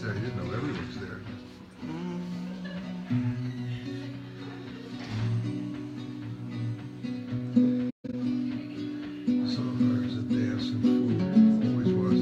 there. You didn't know everyone's there. So there's a dance and food. Always was.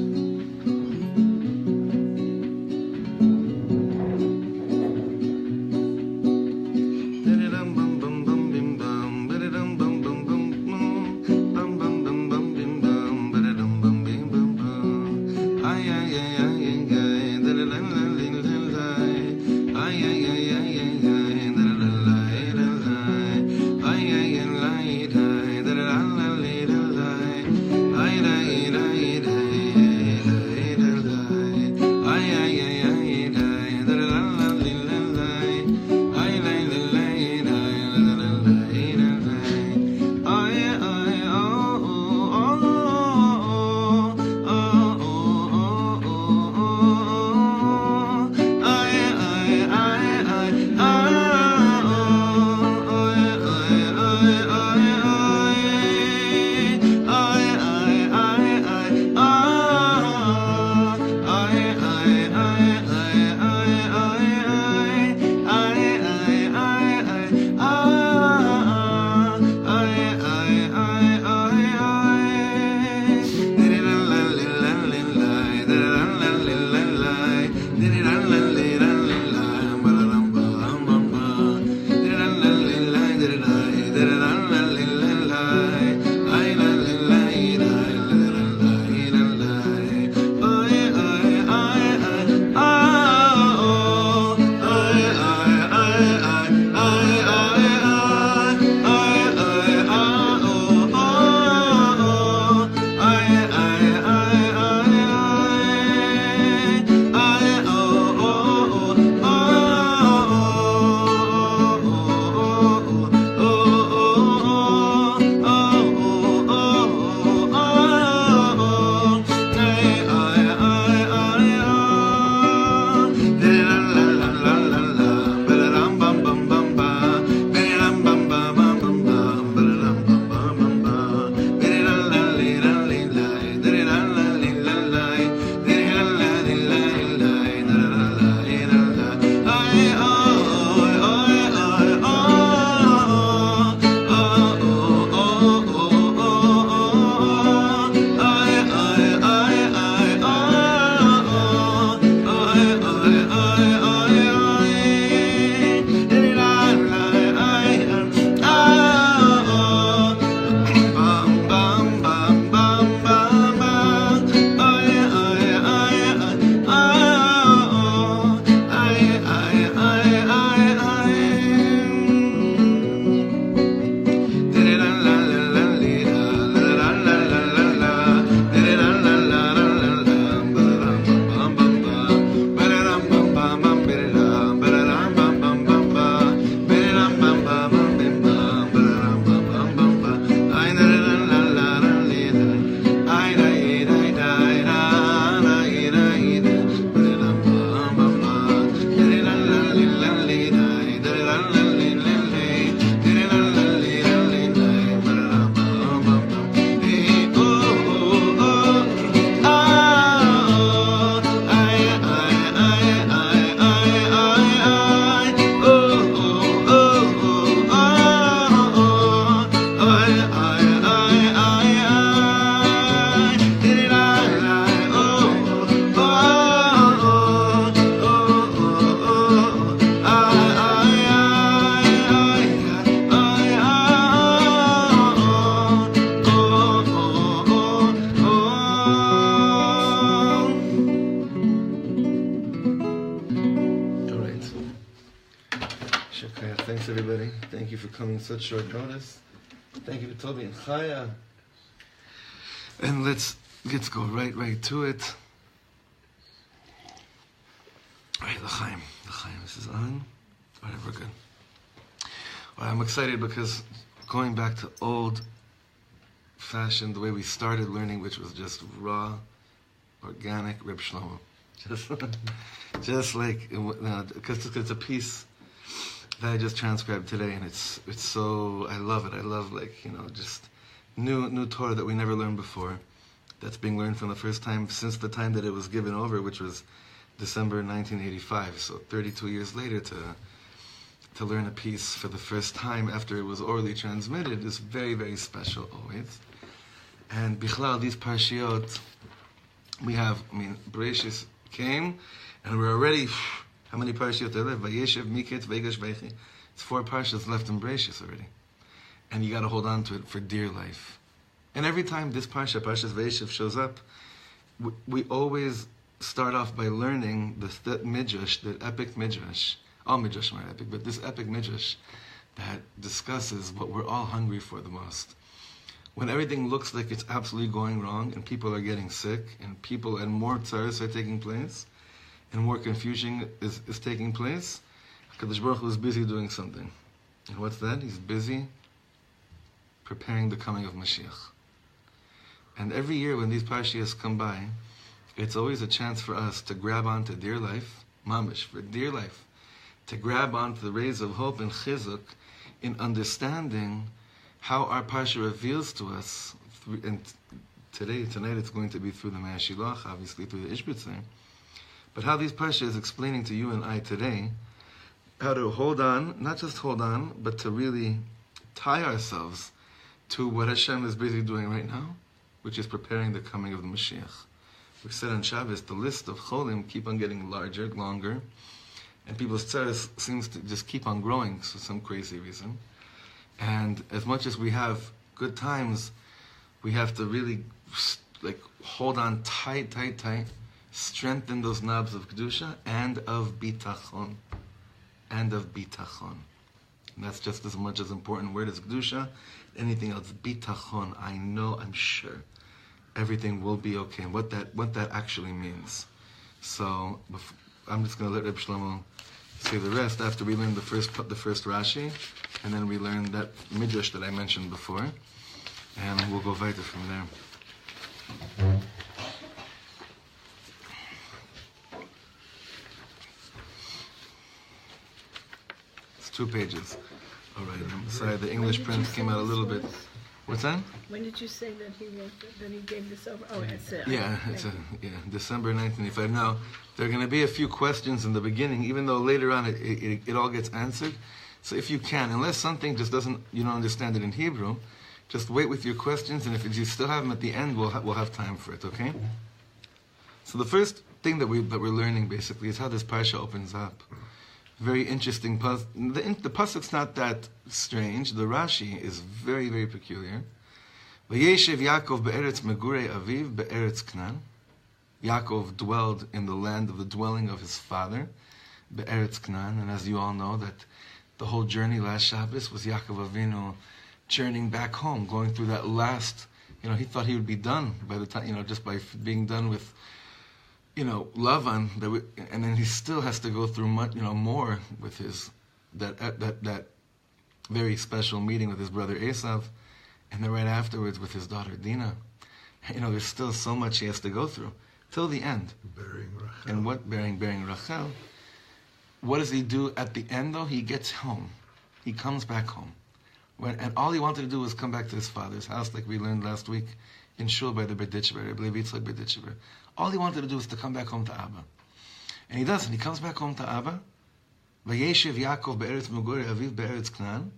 Thanks everybody. Thank you for coming such short notice. Thank you for Toby and Chaya. And let's go right to it. All right, L'chaim, this is on. All right, we're good. Well, I'm excited because going back to old-fashioned, the way we started learning, which was just raw, organic Rabbi Shlomo. Just like, because it's a piece that I just transcribed today, and it's so, I love it. I love, just new Torah that we never learned before, that's being learned from the first time, since the time that it was given over, which was December 1985, so 32 years later, to learn a piece for the first time after it was orally transmitted is very, very special always. And Bichlal, these Parshiot, we have, Bereshis came, and we're already, how many Parshiot there left? Vayeshev, Miketz, Vegash, Vaychi. It's 4 Parshas left in Bereshis already. And you got to hold on to it for dear life. And every time this Parshas Vayeshev shows up, we always start off by learning the Midrash, the epic Midrash. All Midrash are epic, but this epic Midrash that discusses what we're all hungry for the most. When everything looks like it's absolutely going wrong, and people are getting sick, and more tzaros are taking place, and more confusion is taking place, HaKadosh Baruch Hu is busy doing something. And what's that? He's busy preparing the coming of Mashiach. And every year when these Parshiyas come by, it's always a chance for us to grab onto dear life, mamish, for dear life, to grab onto the rays of hope and chizuk in understanding how our Parsha reveals to us, and tonight it's going to be through the Mashiach, obviously through the Ishbitzer, but how these Parsha is explaining to you and I today how to hold on, not just hold on, but to really tie ourselves to what Hashem is busy doing right now, which is preparing the coming of the Mashiach. We said on Shabbos, the list of cholim keep on getting larger, longer, and people's tzaras seems to just keep on growing for some crazy reason. And as much as we have good times, we have to really hold on tight, strengthen those knobs of kedusha and of bitachon. And that's just as much as important word as kedusha. Anything else, bitachon. I know, I'm sure, everything will be okay. And what that actually means. So I'm just going to let Rabbi Shlomo say the rest after we learn the first Rashi, and then we learn that Midrash that I mentioned before, and we'll go weiter from there. It's 2 pages. All right. I'm sorry, the English print came out a little bit. What's that? When did you say that he wrote that he gave this over? Oh, it's December 1985. Now, there are going to be a few questions in the beginning, even though later on it all gets answered. So if you can, unless something just you don't understand it in Hebrew, just wait with your questions, and if you still have them at the end, we'll have time for it. Okay? So the first thing that we're learning basically is how this parsha opens up. Very interesting. The pasuk's not that strange. The Rashi is very, very peculiar. Vayeshev Yaakov be'eretz megurei aviv be'eretz Knan. Yaakov dwelled in the land of the dwelling of his father, be'eretz Knan. And as you all know, that the whole journey last Shabbos was Yaakov Avinu journeying back home, going through that last. He thought he would be done by the time. Just by being done with. Lavan, and then he still has to go through much, more with his that very special meeting with his brother Esav, and then right afterwards with his daughter Dinah. There's still so much he has to go through till the end. Bearing Rachel. And what bearing Rachel? What does he do at the end though? He gets home. He comes back home, and all he wanted to do was come back to his father's house, like we learned last week in Shul by the Berditchever. I believe it's like Berditchever. All he wanted to do was to come back home to Abba. And he doesn't. He comes back home to Abba. Vayeshev Yaakov be'eretz megurei aviv be'eretz Knan.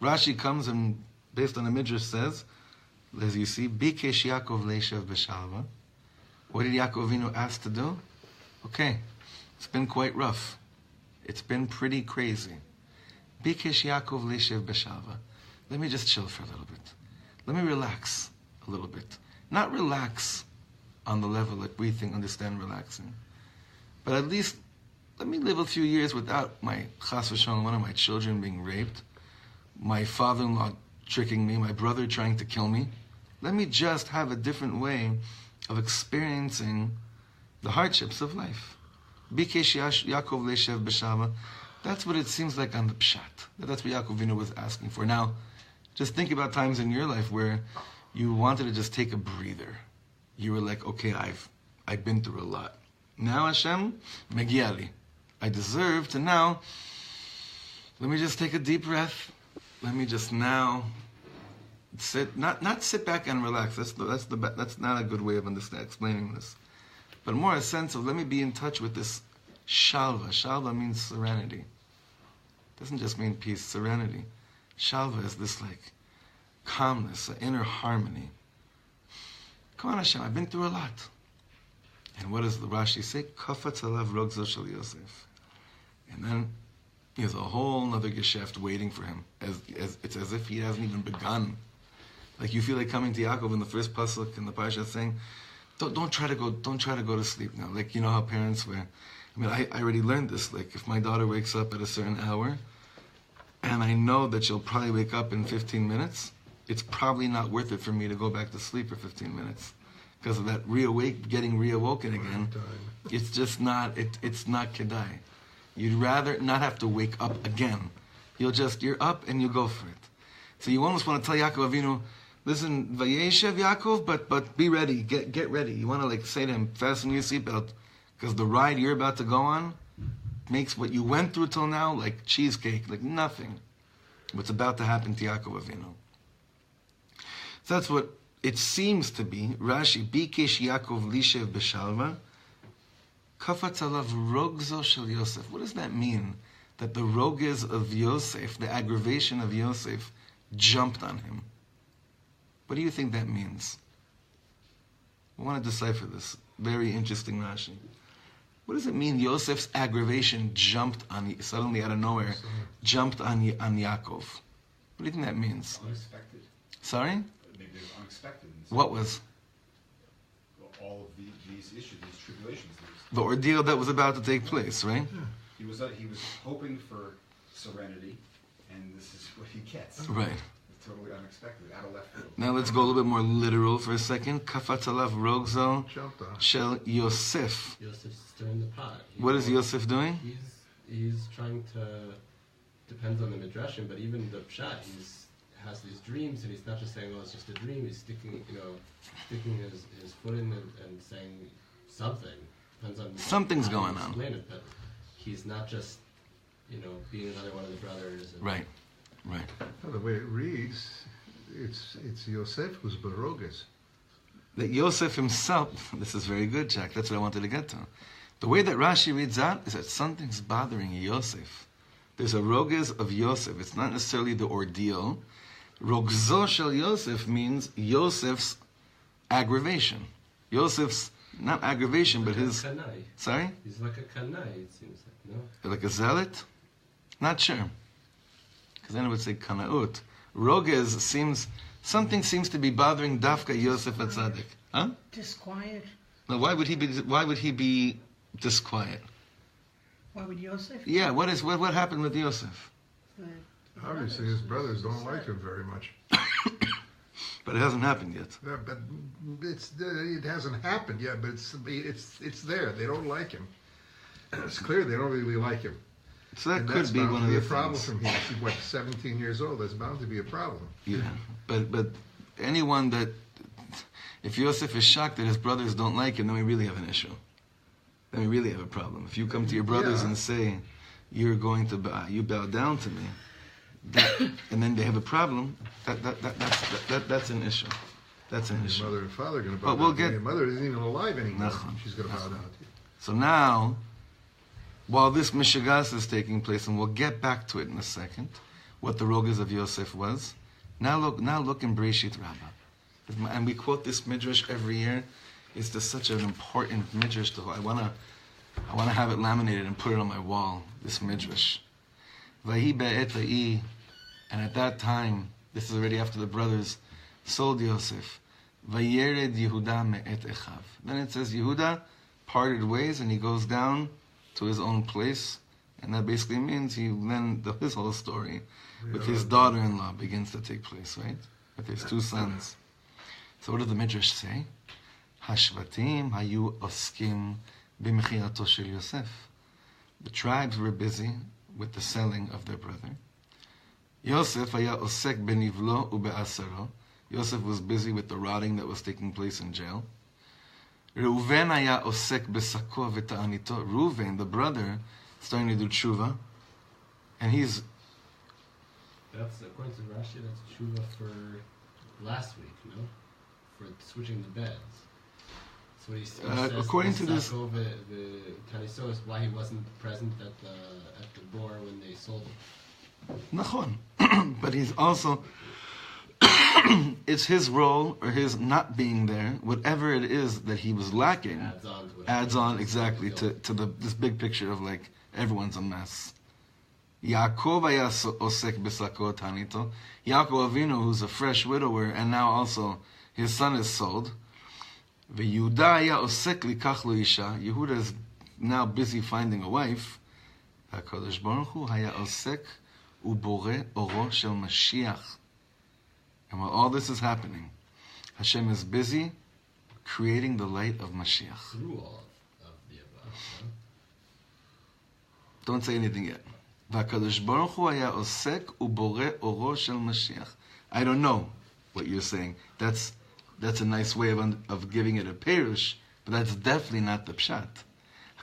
Rashi comes and, based on the Midrash, says, as you see, Bikesh Yaakov leishav b'shalva. What did Yaakov Avinu ask to do? Okay, it's been quite rough. It's been pretty crazy. Bikesh Yaakov leishav b'shalva. Let me just chill for a little bit. Let me relax a little bit. Not relax on the level like we understand relaxing. But at least, let me live a few years without my chas v'shalom, one of my children being raped, my father-in-law tricking me, my brother trying to kill me. Let me just have a different way of experiencing the hardships of life. Bikesh Yaakov leishav b'shalva. That's what it seems like on the pshat. That's what Yaakov Avinu was asking for. Now, just think about times in your life where you wanted to just take a breather. You were like, okay, I've been through a lot. Now Hashem, megiali. I deserve to now, let me just take a deep breath. Let me just now sit, not sit back and relax. That's not a good way of explaining this. but more a sense of let me be in touch with this shalva. Shalva means serenity. It doesn't just mean peace, serenity. Shalva is this like calmness, an inner harmony. Come on, Hashem, I've been through a lot. And what does the Rashi say? Kafatz alav rogzo shel Yosef. And then there's a whole other geschäft waiting for him. It's as if he hasn't even begun. Like you feel like coming to Yaakov in the first pasuk in the parasha saying, don't try to go to sleep now. Like you know how parents were. I mean, I already learned this. Like if my daughter wakes up at a certain hour, and I know that she'll probably wake up in 15 minutes, it's probably not worth it for me to go back to sleep for 15 minutes. Because of that getting reawoken again, it's just not, it's not kedai. You'd rather not have to wake up again. You're up and you go for it. So you almost want to tell Yaakov Avinu, listen, Vayeshev Yaakov, but be ready, get ready. You want to like say to him, fasten your seatbelt, because the ride you're about to go on makes what you went through till now like cheesecake, like nothing. What's about to happen to Yaakov Avinu. So that's what it seems to be. Rashi, Bikesh Yaakov Lishev Beshalva, Kafatz alav rogzo shel Yosef. What does that mean? That the roges of Yosef, the aggravation of Yosef, jumped on him. What do you think that means? I want to decipher this. Very interesting Rashi. What does it mean Yosef's aggravation jumped on, suddenly out of nowhere, jumped on Yaakov? What do you think that means? Unexpected. Sorry? Maybe it was unexpected. What was? All of these issues, these tribulations. The ordeal that was about to take place, right? Yeah. He was hoping for serenity, and this is what he gets. Right. It's totally unexpected, out of left field. Now let's go a little bit more literal for a second. Kafatz alav rogzo shel Yosef. Yosef's stirring the pot. What is Yosef doing? He's trying to, depends on the Midrash, but even the Pshat, has these dreams, and he's not just saying, "Oh, it's just a dream." He's sticking his foot in and saying something. Depends on something's going on. Explain it, but he's not just, being another one of the brothers. Right. Well, the way it reads, it's Yosef who's Barogas. That Yosef himself. This is very good, Jack. That's what I wanted to get to. The way that Rashi reads out is that something's bothering Yosef. There's a roges of Yosef. It's not necessarily the ordeal. Rogzo shel Yosef means Yosef's aggravation. Yosef's, not aggravation, but his... Kanai. Sorry? He's like a kanai, it seems like, no? Like a zealot? Not sure. Because then it would say kanaut. Roges something seems to be bothering Dafka Yosef HaTzadik. Huh? Disquiet. Now why would he be disquiet? Why would Yosef? Yeah, what happened with Yosef? Obviously, his brothers don't like him very much. But it hasn't happened yet. Yeah, but it hasn't happened yet. But it's there. They don't like him. It's clear they don't really like him. So that could be one of the a problem things. from him. He's, what, 17 years old? That's bound to be a problem. Yeah, but anyone that, if Yosef is shocked that his brothers don't like him, then we really have an issue. Then we really have a problem. If you come to your brothers and say, "You're going to you bow down to me," and then they have a problem, that's an issue. That's an issue. Your mother and father are going to bow But we'll down to you. get- Your mother isn't even alive anymore. Nachon. She's going to bow down to you. So now, while this Mishigas is taking place, and we'll get back to it in a second, what the rogas of Yosef was. Now look in Bereshit Rabbah, and we quote this Midrash every year. It's just such an important Midrash. I wanna have it laminated and put it on my wall. This Midrash. Vahi be'et ha'i, and at that time, this is already after the brothers sold Yosef. Vayered Yehuda me'et echav. Then it says Yehuda parted ways, and he goes down to his own place, and that basically means his whole story with his daughter-in-law begins to take place, right? With his two sons. So what did the Midrash say? Hashvatim hayu oskim b'mechirato shel Yosef. The tribes were busy with the selling of their brother. Yosef haya osek benivlo ube'asaro. Yosef was busy with the rotting that was taking place in jail. Reuven haya osek besako v'ta'anito. Reuven, the brother, starting to do tshuva, and That's, according to Rashi, that's tshuva for last week, for switching the beds. So he says according to this, the Taniso is why he wasn't present at the bar when they sold it. Nachon. But he's also, it's his role or his not being there, whatever it is that he was lacking, adds on exactly to this big picture of like everyone's a mess. Yaakov osek b'sakot hanito. Yaakov Avinu, who's a fresh widower, and now also his son is sold. Yehuda osek likach lo isha. Yehuda is now busy finding a wife. HaKadosh Baruch Hu haya osek ubore oro shel Mashiach. And while all this is happening, Hashem is busy creating the light of Mashiach. Through all of the above. Huh? Don't say anything yet. VaKadosh Baruch Hu haya osek ubore oro shel Mashiach. I don't know what you're saying. That's a nice way of giving it a perush, but that's definitely not the pshat.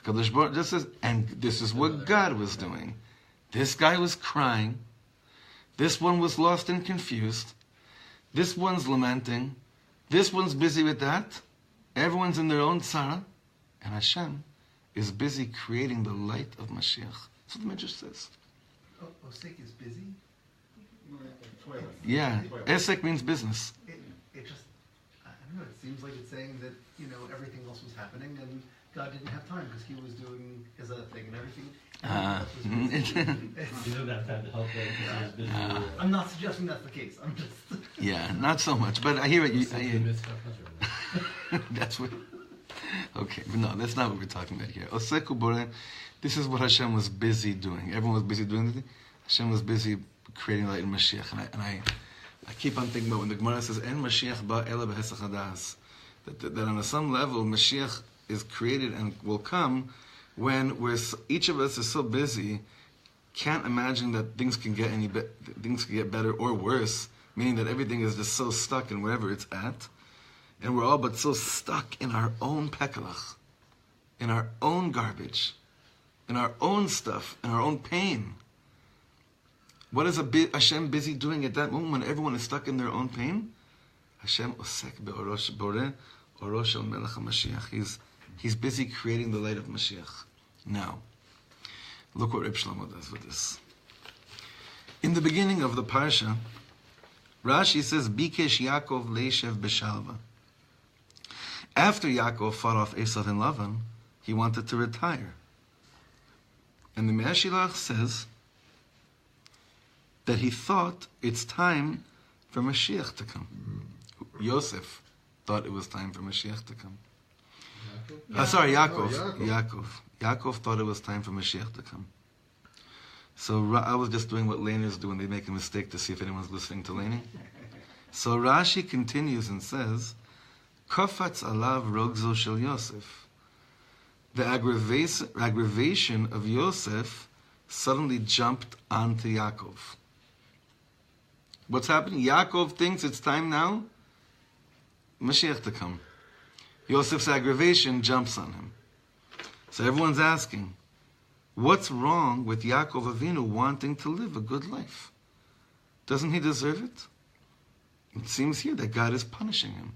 HaKadosh Baruch Hu says, and this is what God was doing. This guy was crying. This one was lost and confused. This one's lamenting. This one's busy with that. Everyone's in their own tzara. And Hashem is busy creating the light of Mashiach. That's what the Midrash says. Osek is busy? Yeah, Esek means business. It just, I don't know, it seems like it's saying that, everything else was happening and God didn't have time because he was doing his other thing and everything. You don't have time to help them because he was busy. I'm not suggesting that's the case. I'm just... Yeah, not so much, but I hear what you... That's what... Okay, but no, that's not what we're talking about here. Oseku Bore, this is what Hashem was busy doing. Everyone was busy doing it. Hashem was busy creating light in Mashiach. And I keep on thinking about when the Gemara says, En Mashiach ba ela b'hesach hadas, that on some level, Mashiach is created and will come when each of us is so busy, can't imagine that things can get things can get better or worse, meaning that everything is just so stuck in wherever it's at. And we're all but so stuck in our own pekalach, in our own garbage, in our own stuff, in our own pain. What is Hashem busy doing at that moment when everyone is stuck in their own pain? Hashem osek be'orosh boreh orosh el melech HaMashiach. He's busy creating the light of Mashiach. Now, look what Rabbi Shlomo does with this. In the beginning of the parsha, Rashi says, Bikesh Yaakov leishev b'shalva. After Yaakov fought off Esav and Lavan, he wanted to retire. And the Me'ashilach says that he thought it's time for Mashiach to come. Yosef thought it was time for Mashiach to come. Yaakov. Yaakov thought it was time for Mashiach to come. So I was just doing what laners do when they make a mistake to see if anyone's listening to laning. So Rashi continues and says, Kofatz alav rogzo shel Yosef. The aggravation of Yosef suddenly jumped onto Yaakov. What's happening? Yaakov thinks it's time now, Mashiach to come. Yosef's aggravation jumps on him. So everyone's asking, what's wrong with Yaakov Avinu wanting to live a good life? Doesn't he deserve it? It seems here that God is punishing him.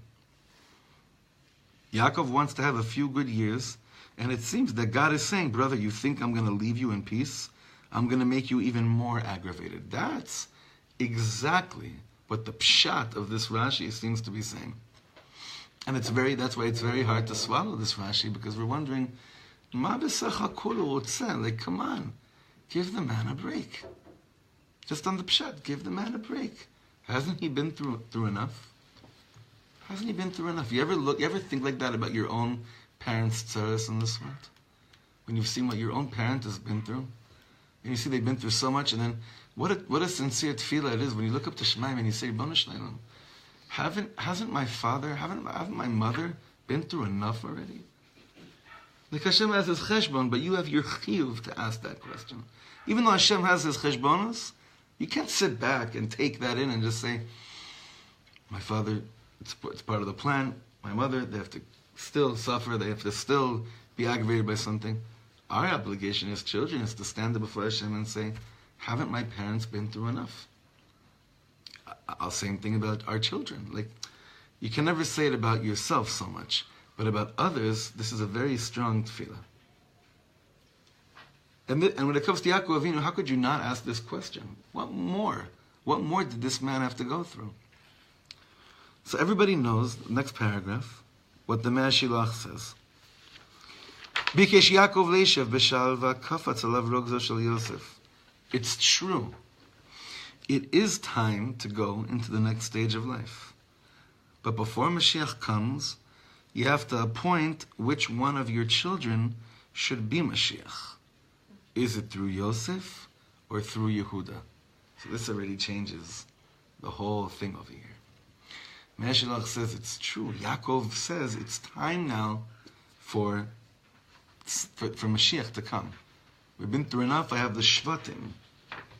Yaakov wants to have a few good years, and it seems that God is saying, brother, you think I'm going to leave you in peace? I'm going to make you even more aggravated. That's exactly what the pshat of this Rashi seems to be saying. And that's why it's very hard to swallow this Rashi, because we're wondering, like, come on, give the man a break. Just on the pshat, give the man a break. Hasn't he been through enough? Hasn't he been through enough? You ever think like that about your own parents' tzaras in this world? When you've seen what your own parent has been through, and you see they've been through so much, and then what a sincere tefillah it is when you look up to Shemaim and you say, Ribono Shel Olam, haven't my mother been through enough already? Like Hashem has his cheshbon, but you have your chiyuv to ask that question. Even though Hashem has his cheshbonos, you can't sit back and take that in and just say, my father, it's part of the plan. My mother, they have to still suffer. They have to still be aggravated by something. Our obligation as children is to stand up before Hashem and say, haven't my parents been through enough? I'll say same thing about our children. Like, you can never say it about yourself so much, But about others, this is a very strong tefillah. And when it comes to Yaakov Avinu, how could you not ask this question? What more? What more did this man have to go through? So everybody knows, next paragraph, what the Mashiach says. Bikesh Yaakov Vayeshev b'shalva kafatz alav rogzo shel Yosef. It's true. It is time to go into the next stage of life. But before Mashiach comes, you have to appoint which one of your children should be Mashiach. Is it through Yosef or through Yehuda? So this already changes the whole thing over here. Mashiach says it's true. Yaakov says it's time now for Mashiach to come. We've been through enough. I have the Shvatim,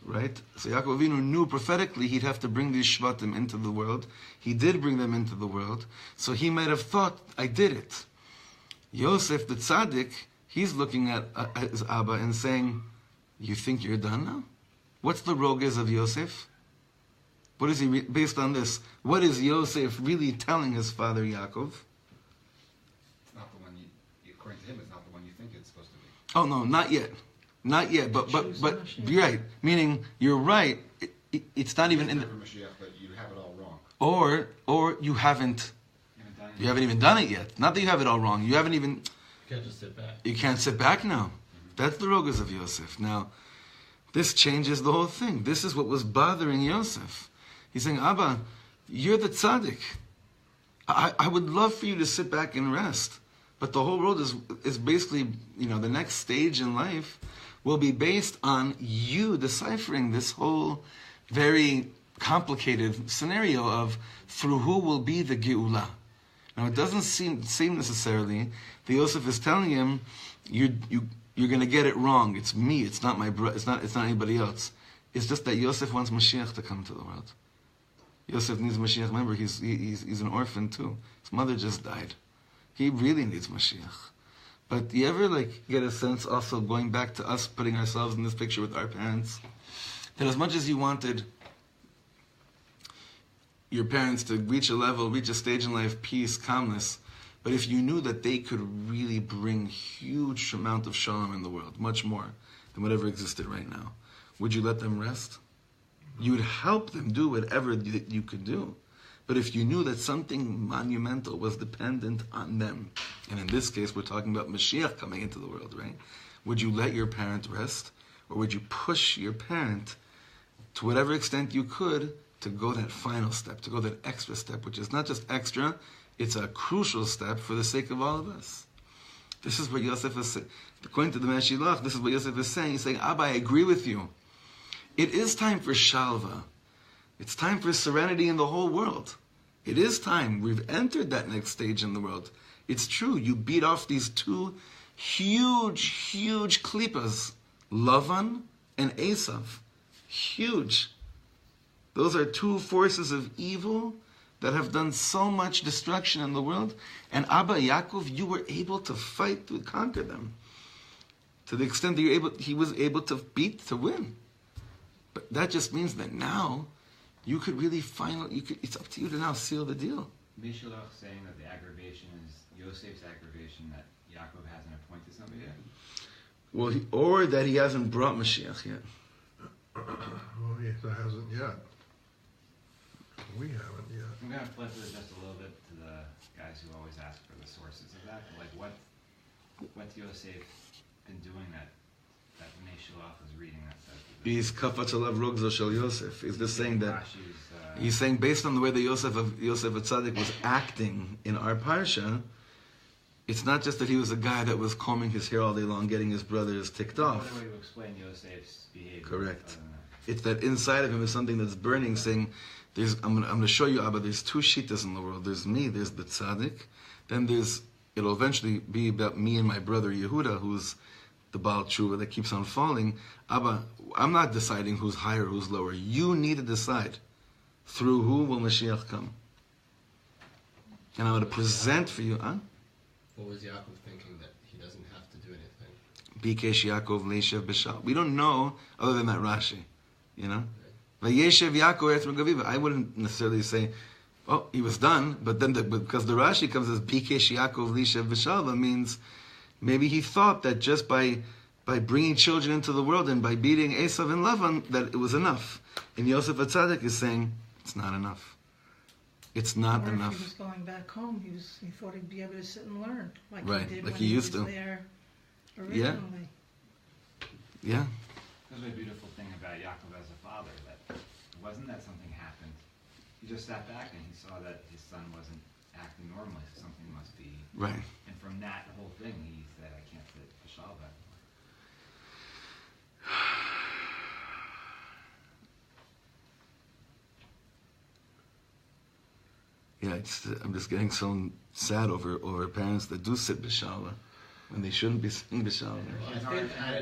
right? So Yaakov Avinu knew prophetically he'd have to bring these Shvatim into the world. He did bring them into the world. So he might have thought, I did it. Yosef, the tzaddik, he's looking at his Abba and saying, you think you're done now? What's the roges of Yosef? What is he, based on this, what is Yosef really telling his father Yaakov? It's not the one according to him, it's not the one you think it's supposed to be. Oh no, not yet. Not yet, but you're right. Meaning, you're right, it's not even in the... Mashiach, but you have it all wrong. Or you haven't even done it yet. Not that you have it all wrong, you haven't even... You can't just sit back. You can't sit back now. That's the rogas of Yosef. Now, this changes the whole thing. This is what was bothering Yosef. He's saying, Abba, you're the tzaddik. I would love for you to sit back and rest. But the whole world is basically, the next stage in life will be based on you deciphering this whole very complicated scenario of through who will be the Geula. Now, it doesn't seem necessarily that Yosef is telling him, you're going to get it wrong. It's me. It's not my brother. It's not anybody else. It's just that Yosef wants Mashiach to come to the world. Yosef needs Mashiach. Remember, he's an orphan too. His mother just died. He really needs Mashiach. But do you ever get a sense, also going back to us putting ourselves in this picture with our parents, that as much as you wanted your parents to reach a stage in life, peace, calmness, but if you knew that they could really bring huge amount of shalom in the world, much more than whatever existed right now, would you let them rest? You would help them do whatever you could do. But if you knew that something monumental was dependent on them, and in this case we're talking about Mashiach coming into the world, right? Would you let your parent rest? Or would you push your parent to whatever extent you could to go that final step, to go that extra step, which is not just extra, it's a crucial step for the sake of all of us. This is what Yosef is saying. According to the Mashiach, this is what Yosef is saying. He's saying, Abba, I agree with you. It is time for shalva. It's time for serenity in the whole world. It is time. We've entered that next stage in the world. It's true. You beat off these two huge klippas, Lavan and Esav. Huge. Those are two forces of evil that have done so much destruction in the world. And Abba Yaakov, you were able to fight to conquer them. To the extent that he was able to win. But that just means that now you could really it's up to you to now seal the deal. Mashiach saying that the aggravation is Yosef's aggravation that Yaakov hasn't appointed somebody yet? Well, or that he hasn't brought Mashiach yet. Well, he hasn't yet. We haven't yet. I'm going to flip it just a little bit to the guys who always ask for the sources of that. What's Yosef been doing that Mashiach was reading that says? He's kafat alav rogzo shel Yosef. He's just saying that. He's saying based on the way that Yosef Tzaddik was acting in our parsha, it's not just that he was a guy that was combing his hair all day long, getting his brothers ticked off. Another way to explain Yosef's behavior. Correct. It's that inside of him is something that's burning, saying, I'm going to show you, Abba, there's two shittas in the world. There's me, there's the tzaddik. Then it'll eventually be about me and my brother Yehuda, who's the Baal Tshuva that keeps on falling. Abba, I'm not deciding who's higher, who's lower. You need to decide through who will Mashiach come. And I'm going to present for you, What was Yaakov thinking that he doesn't have to do anything? Bikesh Yaakov Vayeshev b'shal. We don't know other than that Rashi, Vayeshev Yaakov Eretz Megaviva. I wouldn't necessarily say Oh, he was done, but then because the Rashi comes as Bikesh Yaakov Lishev B'Shalva means maybe he thought that just by bringing children into the world and by beating Esav and Lavan that it was enough. And Yosef HaTzadik is saying it's not enough. It's not Or enough. if he was going back home, he thought he'd be able to sit and learn, like Right, he did like when he used was to. there originally. Yeah. That's a beautiful thing about Yaakov as a father, that it wasn't that something happened. He just sat back and he saw that his son wasn't acting normally, so something must be. Right. And from that whole thing, he said, I can't sit B'Shalva anymore. Yeah, I'm just getting so sad over parents that do sit b'shalva when they shouldn't be sitting b'shalva.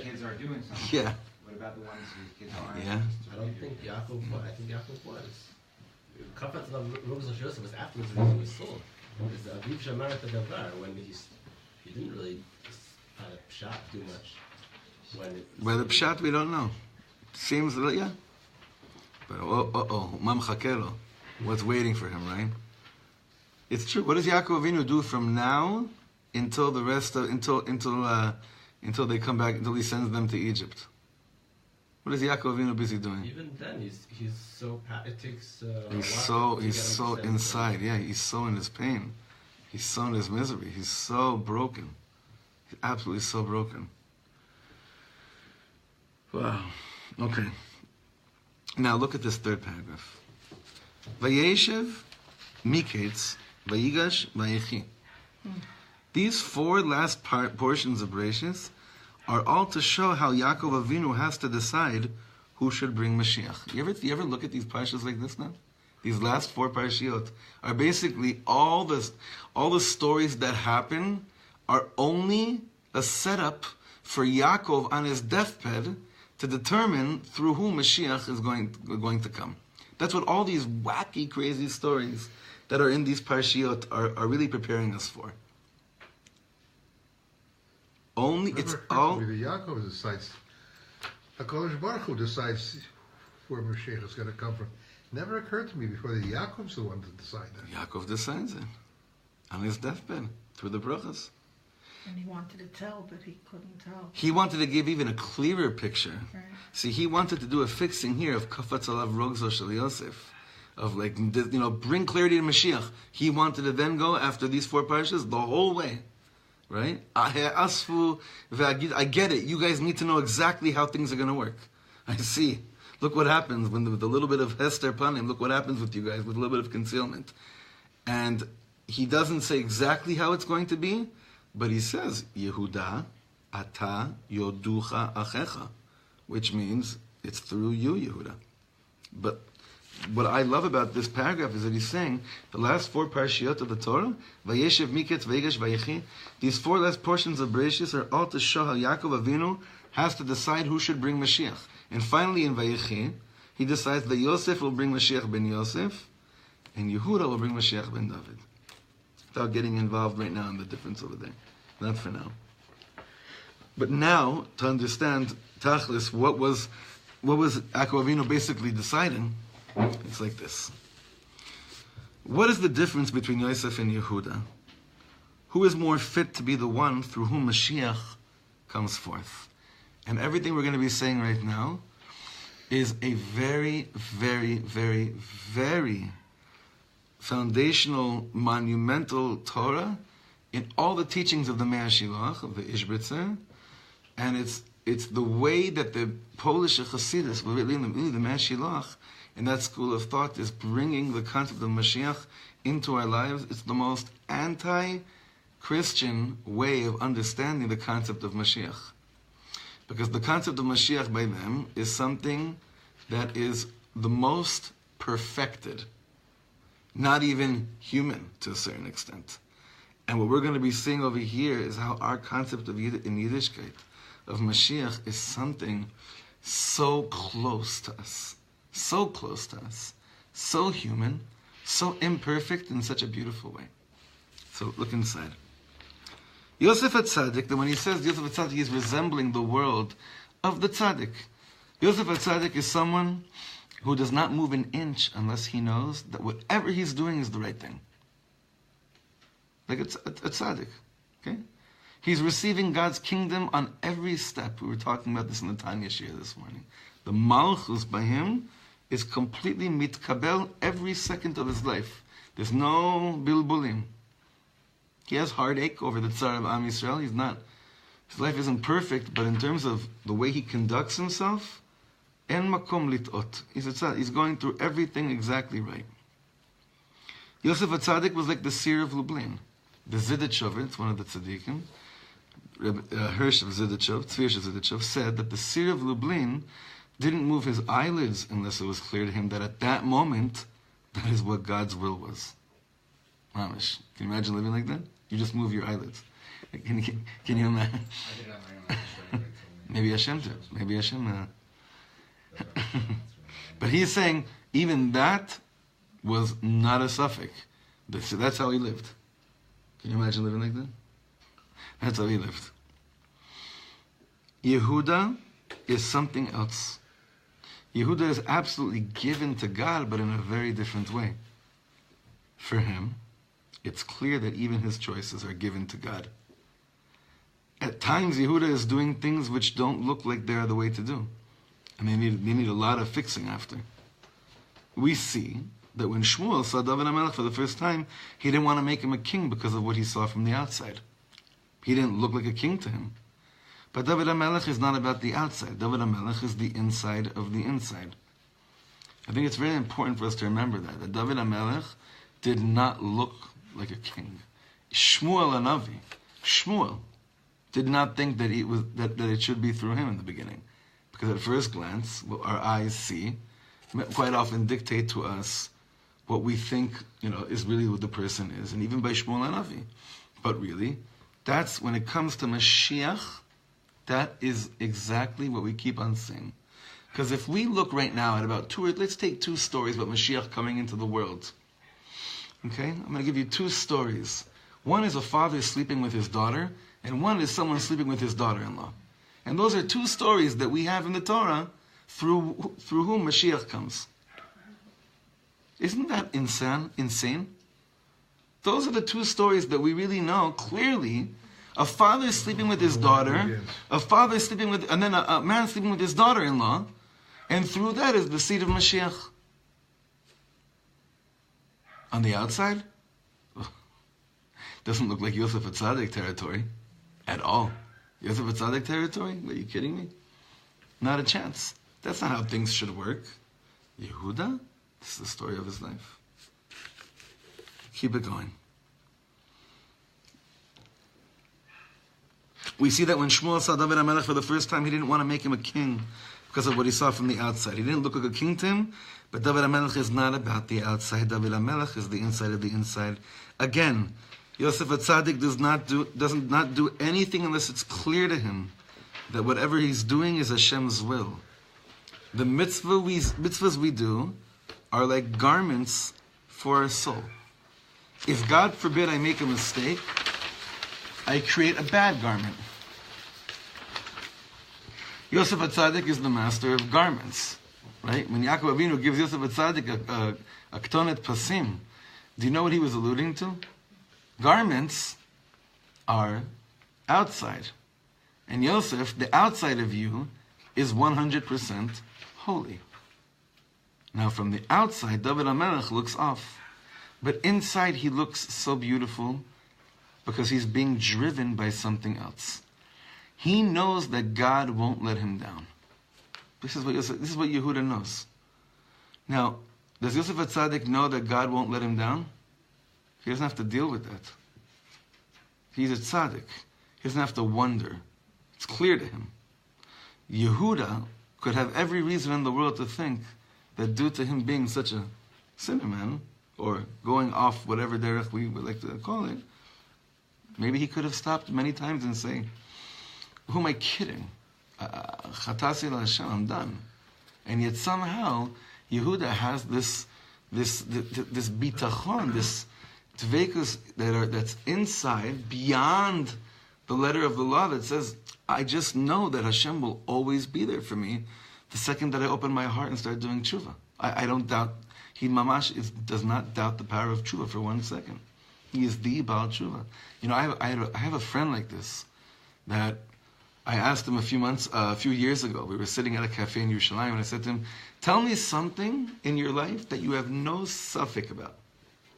Kids are doing something. Yeah. What about the ones whose kids aren't? Yeah. I don't think Yaakov was. I think Yaakov was. Kafat Rabbi Yosef was afterwards when he was sold. It's Aviv Shamar at the Davar when he didn't really kind of pshat too much. By the pshat, we don't know. Seems that, yeah. But ma mechakeh lo. What's waiting for him, right? It's true. What does Yaakov Avinu do from now until the rest of until they come back, until he sends them to Egypt? What is Yaakov Avinu busy doing? Even then, he's so it takes. He's so inside. Yeah, he's so in his pain. He's so in his misery. He's so broken. He's absolutely so broken. Wow. Okay. Now look at this third paragraph. Vayeshev, Miketz, Vayigash, Vayechi. These four last portions of Bereshis are all to show how Yaakov Avinu has to decide who should bring Mashiach. You ever look at these parshas like this now? These last four parshiot are basically all the stories that happen are only a setup for Yaakov on his deathbed to determine through whom Mashiach is going to come. That's what all these wacky, crazy stories that are in these parshiot are really preparing us for. It's all. The Yaakov decides. HaKadosh Baruch Hu decides where Mashiach is going to come from. Never occurred to me before that Yaakov's the one to decide that. Yaakov decides it on his deathbed through the brachas. And he wanted to tell, but he couldn't tell. He wanted to give even a clearer picture. Right. See, he wanted to do a fixing here of Kafatz Alav Rogzo Shel Yosef, of bring clarity to Mashiach. He wanted to then go after these four parshas the whole way, right? I get it. You guys need to know exactly how things are going to work. I see. Look what happens when with a little bit of Hester Panim. Look what happens with you guys with a little bit of concealment. And he doesn't say exactly how it's going to be, but he says, Yehuda, ata yoducha achecha, which means it's through you, Yehuda. But what I love about this paragraph is that he's saying the last four parashiyot of the Torah, Vayeshev, Miketz, Vayigash, Vayechi, these four last portions of Bereshis are all to show how Yaakov Avinu has to decide who should bring Mashiach. And finally in Vayechi, he decides that Yosef will bring Mashiach ben Yosef, and Yehuda will bring Mashiach ben David. Without getting involved right now in the difference over there. Not for now. But now, to understand Tachlis, what was Yaakov Avinu basically deciding, it's like this. What is the difference between Yosef and Yehuda? Who is more fit to be the one through whom Mashiach comes forth? And everything we're going to be saying right now is a very, very, very, very foundational, monumental Torah in all the teachings of the Mea Shilach, of the Ishbitzer, and it's the way that the Polish Chassidus, really the Mea Shilach, in that school of thought, is bringing the concept of Mashiach into our lives. It's the most anti-Christian way of understanding the concept of Mashiach. Because the concept of Mashiach by them is something that is the most perfected, not even human to a certain extent. And what we're going to be seeing over here is how our concept of in Yiddishkeit, of Mashiach, is something so close to us, so human, so imperfect in such a beautiful way. So look inside. Yosef HaTzadik, that when he says Yosef HaTzadik, he's resembling the world of the Tzadik. Yosef HaTzadik is someone who does not move an inch unless he knows that whatever he's doing is the right thing. Like a tzaddik, okay? He's receiving God's kingdom on every step. We were talking about this in the Tanya Shir this morning. The malchus by him is completely mitkabel every second of his life. There's no bilbulim. He has heartache over the Tsar of Am Yisrael. His life isn't perfect, but in terms of the way he conducts himself, en makom litot. He's going through everything exactly right. Yosef HaTzadik was like the seer of Lublin. The Zidichov, it's one of the tzaddikim, Hirsch of Zidichov, Tzvirsh of Zidichov, said that the seer of Lublin didn't move his eyelids unless it was clear to him that at that moment, that is what God's will was. Mamish. Can you imagine living like that? You just move your eyelids. Can you imagine? I did it on my own. Maybe Hashem did. Maybe Hashem. But he's saying even that was not a suffix. That's how he lived. Can you imagine living like that? That's how he lived. Yehuda is something else. Yehuda is absolutely given to God, but in a very different way. For him, it's clear that even his choices are given to God. At times, Yehuda is doing things which don't look like they're the way to do. And they need a lot of fixing after. We see that when Shmuel saw David HaMelech for the first time, he didn't want to make him a king because of what he saw from the outside. He didn't look like a king to him. But David HaMelech is not about the outside. David HaMelech is the inside of the inside. I think it's very important for us to remember that David HaMelech did not look like a king. Shmuel Hanavi, Shmuel, did not think that it should be through him in the beginning. Because at first glance, what our eyes see quite often dictate to us what we think, is really what the person is. And even by Shmuel Hanavi. But really, that's when it comes to Mashiach, that is exactly what we keep on saying. Because if we look right now at about let's take two stories about Mashiach coming into the world. Okay? I'm going to give you two stories. One is a father sleeping with his daughter, and one is someone sleeping with his daughter-in-law. And those are two stories that we have in the Torah through whom Mashiach comes. Isn't that insane? Those are the two stories that we really know clearly. A father sleeping with his daughter, and then a man sleeping with his daughter-in-law, and through that is the seed of Mashiach. On the outside, doesn't look like Yosef HaTzadik territory at all. Yosef HaTzadik territory? Are you kidding me? Not a chance. That's not how things should work. Yehuda? This is the story of his life. Keep it going. We see that when Shmuel saw David HaMelech for the first time, he didn't want to make him a king because of what he saw from the outside. He didn't look like a king to him, but David HaMelech is not about the outside. David HaMelech is the inside of the inside. Again, Yosef HaTzadik does not do anything unless it's clear to him that whatever he's doing is Hashem's will. The mitzvahs we do are like garments for our soul. If God forbid I make a mistake, I create a bad garment. Yosef HaTzadik is the master of garments, right? When Yaakov Avinu gives Yosef HaTzadik a ktonet pasim, do you know what he was alluding to? Garments are outside. And Yosef, the outside of you, is 100% holy. Now from the outside, David HaMelech looks off. But inside he looks so beautiful because he's being driven by something else. He knows that God won't let him down. This is what Yehuda knows. Now, does Yosef HaTzadik know that God won't let him down? He doesn't have to deal with that. He's a tzaddik. He doesn't have to wonder. It's clear to him. Yehuda could have every reason in the world to think that due to him being such a sinner man, or going off whatever derech we would like to call it, maybe he could have stopped many times and say, who am I kidding? Chatasi l'Hashem, I'm done. And yet somehow Yehuda has this bitachon, this dveikus that's inside, beyond the letter of the law, that says, I just know that Hashem will always be there for me the second that I open my heart and start doing tshuva. I don't doubt. He mamash does not doubt the power of tshuva for 1 second. He is the Baal Tshuva. You know, I have a friend like this that I asked him a few years ago. We were sitting at a cafe in Yerushalayim, and I said to him, "Tell me something in your life that you have no suffix about,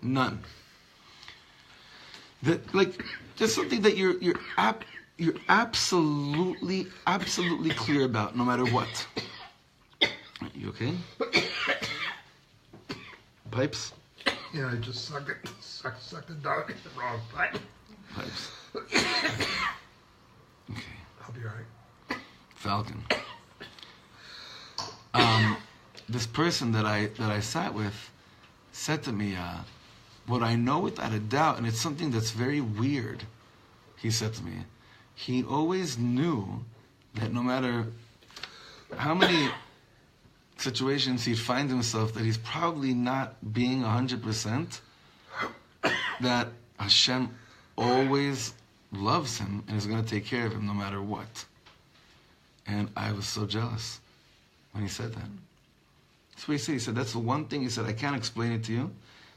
none. That just something that you're absolutely clear about, no matter what." You okay? Pipes? Yeah, I just sucked it down the wrong pipe. Pipes. Okay. I'll be alright. Falcon. This person that I sat with said to me, what I know without a doubt, and it's something that's very weird, he said to me, he always knew that no matter how many situations he'd find himself that he's probably not being 100%, that Hashem always loves him and is going to take care of him no matter what. And I was so jealous when he said that. That's what he said. He said, that's the one thing, he said, I can't explain it to you,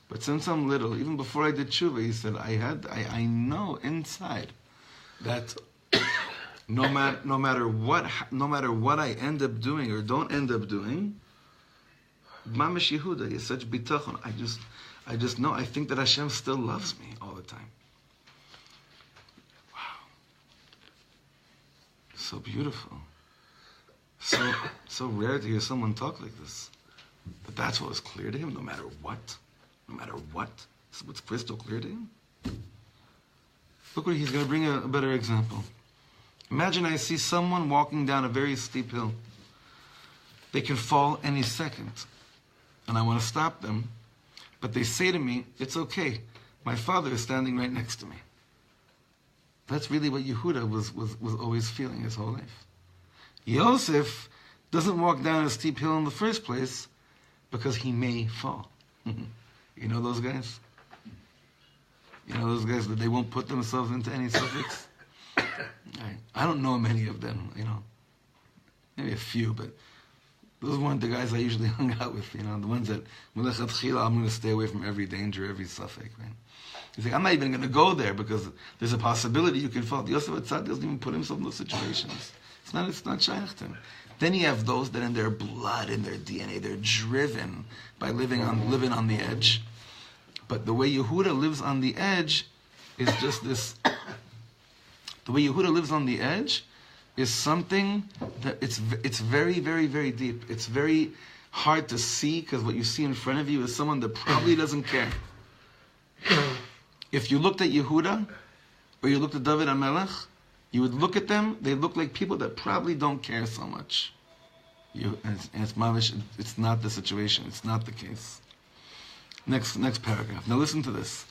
but since I'm little, even before I did tshuva, he said, I know inside that no matter what I end up doing or don't end up doing, Mamash Yehuda is such bitachon. I just know, I think that Hashem still loves me all the time. Wow. So beautiful. So rare to hear someone talk like this. But that's what was clear to him, no matter what. No matter what. This is what's crystal clear to him. Look what he's going to bring a better example. Imagine I see someone walking down a very steep hill. They can fall any second. And I want to stop them. But they say to me, it's okay. My father is standing right next to me. That's really what Yehuda was always feeling his whole life. Yosef doesn't walk down a steep hill in the first place because he may fall. You know those guys? You know those guys that they won't put themselves into any suffix? I don't know many of them, you know. Maybe a few, but those weren't the guys I usually hung out with, you know, the ones that, I'm going to stay away from every danger, every suffix, right? He's like, I'm not even going to go there because there's a possibility you can fall. Yosef Atzad doesn't even put himself in those situations. It's not shaykh to him. Then you have those that in their blood, in their DNA, they're driven by living on the edge. But the way Yehuda lives on the edge is just this. The way Yehuda lives on the edge is something that it's very, very, very deep. It's very hard to see because what you see in front of you is someone that probably doesn't care. If you looked at Yehuda or you looked at David HaMelech, you would look at them, they look like people that probably don't care so much. It's not the situation. It's not the case. Next paragraph. Now listen to this.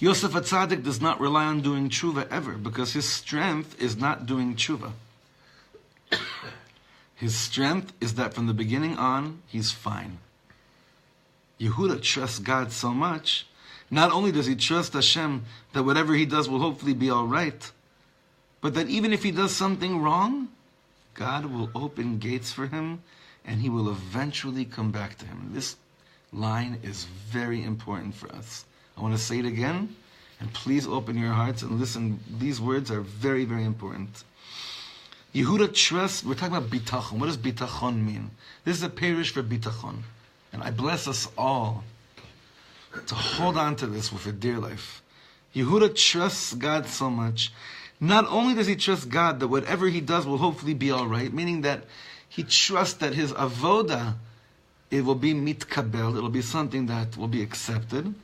Yosef HaTzadik does not rely on doing tshuva ever because his strength is not doing tshuva. His strength is that from the beginning on, he's fine. Yehuda trusts God so much. Not only does he trust Hashem that whatever he does will hopefully be all right, but that even if he does something wrong, God will open gates for him and he will eventually come back to him. This line is very important for us. I want to say it again, and please open your hearts and listen. These words are very, very important. Yehuda trusts, we're talking about bitachon. What does bitachon mean? This is a parish for bitachon. And I bless us all to hold on to this with a dear life. Yehuda trusts God so much. Not only does he trust God that whatever he does will hopefully be all right, meaning that he trusts that his avoda, it will be mitkabel, it will be something that will be accepted.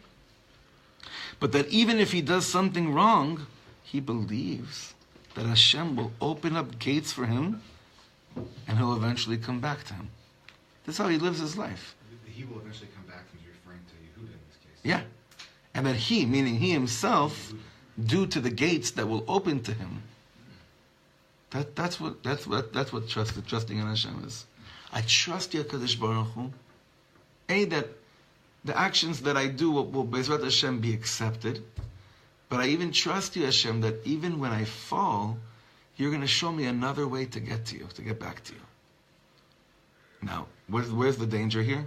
But that even if he does something wrong, he believes that Hashem will open up gates for him and he'll eventually come back to him. That's how he lives his life. He will eventually come back. He's referring to Yehuda in this case. Yeah. And that he, meaning he himself, due to the gates that will open to him. That's what trusting in Hashem is. I trust you, Kadosh Baruch Hu. That the actions that I do will Bezrat Hashem be accepted. But I even trust you, Hashem, that even when I fall, you're going to show me another way to get to you, to get back to you. Now, where's the danger here? You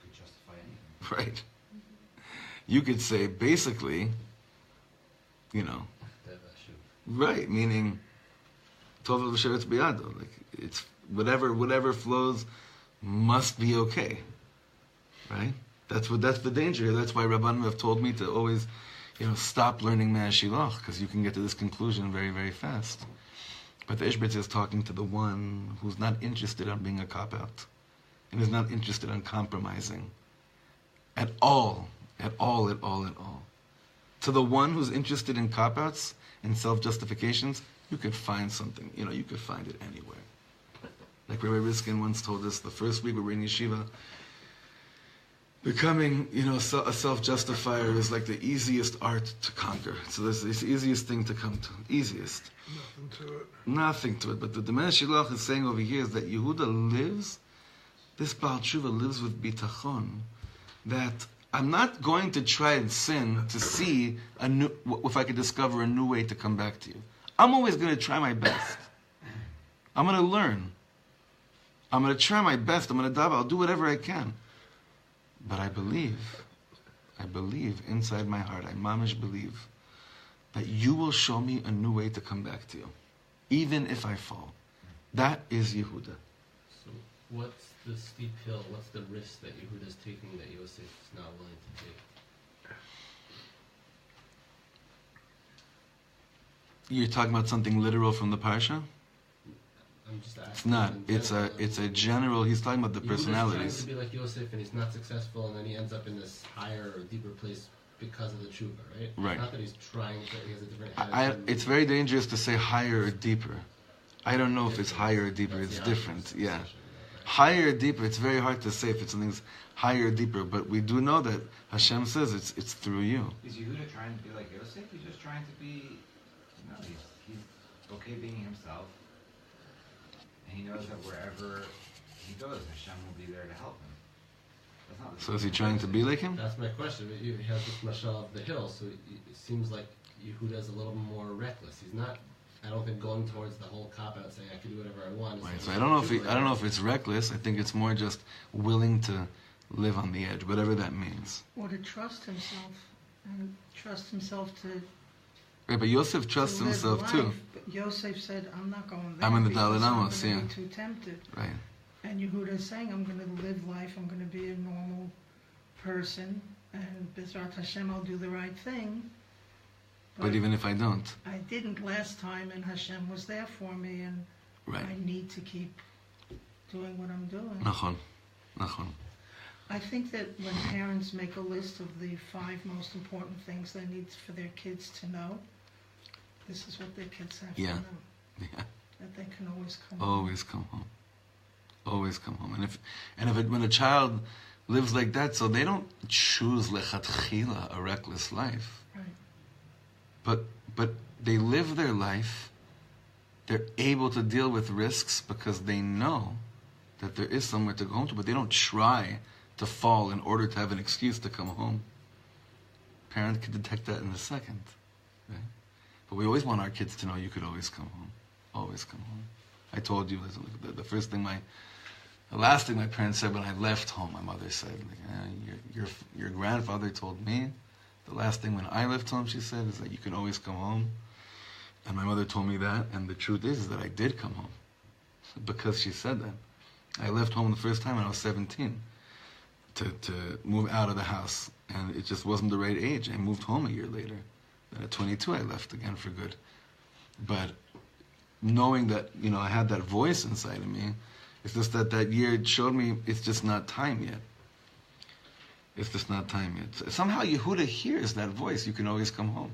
could justify anything. Right. You could say, basically, right, meaning, Tov v'sheretz biyado, like, it's whatever flows must be okay. Right? That's the danger. That's why Rabbanim have told me to always, stop learning Mashiach, because you can get to this conclusion very, very fast. But the Ishbitz is talking to the one who's not interested in being a cop-out, and is not interested in compromising at all. To the one who's interested in cop-outs and self-justifications, you could find something. You could find it anywhere. Like Rabbi Riskin once told us, the first week we were in yeshiva, becoming, a self-justifier is like the easiest art to conquer. So this is the easiest thing to come to. Easiest. Nothing to it. But the Mashiach is saying over here is that Yehuda lives, this Baal Tshuva lives with bitachon, that I'm not going to try and sin to see if I could discover a new way to come back to you. I'm always going to try my best. I'm going to learn. I'm going to try my best. I'm going to daven. I'll do whatever I can. But I believe inside my heart, I mamish believe, that you will show me a new way to come back to you, even if I fall. That is Yehuda. So what's the steep hill, what's the risk that Yehuda's taking that Yosef is not willing to take? You're talking about something literal from the Parsha? I'm just asking. It's not. It's a general. He's talking about the personalities. He's trying to be like Yosef, and he's not successful, and then he ends up in this higher or deeper place because of the tshuva, right? Right. Not that he's trying, but he has a different attitude. It's very dangerous to say higher or deeper. I don't know if it's higher or deeper. It's different. Yeah. Higher or deeper. It's very hard to say if it's something's higher or deeper, but we do know that Hashem says it's through you. Is Yehuda trying to be like Yosef? He's just trying to be. No, he's okay being himself. He knows that wherever he goes, Hashem will be there to help him. That's not So is he trying to be like him? That's my question. You have this mashal of the hill, so it seems like Yehuda's a little more reckless. He's not, I don't think, going towards the whole cop-out saying I can do whatever I want. Right. So I don't know if it's reckless. I think it's more just willing to live on the edge, whatever that means. Or to trust himself, and trust himself to. Right, but Yosef trusts live himself life. too. But Yosef said, I'm not going there. I'm in the because Daled I'm Amos, gonna yeah. be too tempted. Right. And Yehuda is saying, I'm going to live life, I'm going to be a normal person, and B'ezrat Hashem, I'll do the right thing. But even if I don't. I didn't last time, and Hashem was there for me, and Right. I need to keep doing what I'm doing. Nachon. I think that when parents make a list of the 5 most important things they need for their kids to know, this is what their kids have to know. Yeah. That they can always come home. Always come home. Always come home. When a child lives like that, so they don't choose lechatchila, a reckless life. Right. But they live their life. They're able to deal with risks because they know that there is somewhere to go home to, but they don't try to fall in order to have an excuse to come home. Parent can detect that in a second. Right? But we always want our kids to know you could always come home. Always come home. I told you, the last thing my parents said when I left home, my mother said, your grandfather told me, the last thing when I left home, she said, is that you can always come home. And my mother told me that, and the truth is that I did come home. Because she said that. I left home the first time when I was 17 to move out of the house. And it just wasn't the right age. I moved home a year later. Then at 22, I left again for good. But knowing that, I had that voice inside of me, it's just that year it showed me it's just not time yet. It's just not time yet. Somehow Yehuda hears that voice, you can always come home.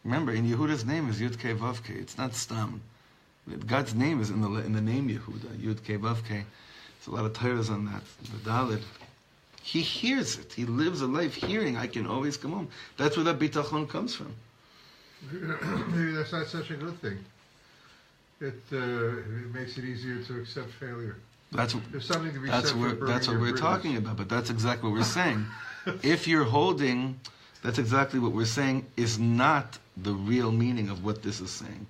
Remember, in Yehuda's name is Yud Kei Vav Kei. It's not Stam. God's name is in the name Yehuda, Yud Kei Vav Kei. There's a lot of Torahs on that. The Daled. He hears it. He lives a life hearing, I can always come home. That's where that bitachon comes from. Maybe that's not such a good thing. It makes it easier to accept failure. There's something to be said for burning that's what your we're bridges. talking about, but that's exactly what we're saying. If you're holding, that's exactly what we're saying, is not the real meaning of what this is saying.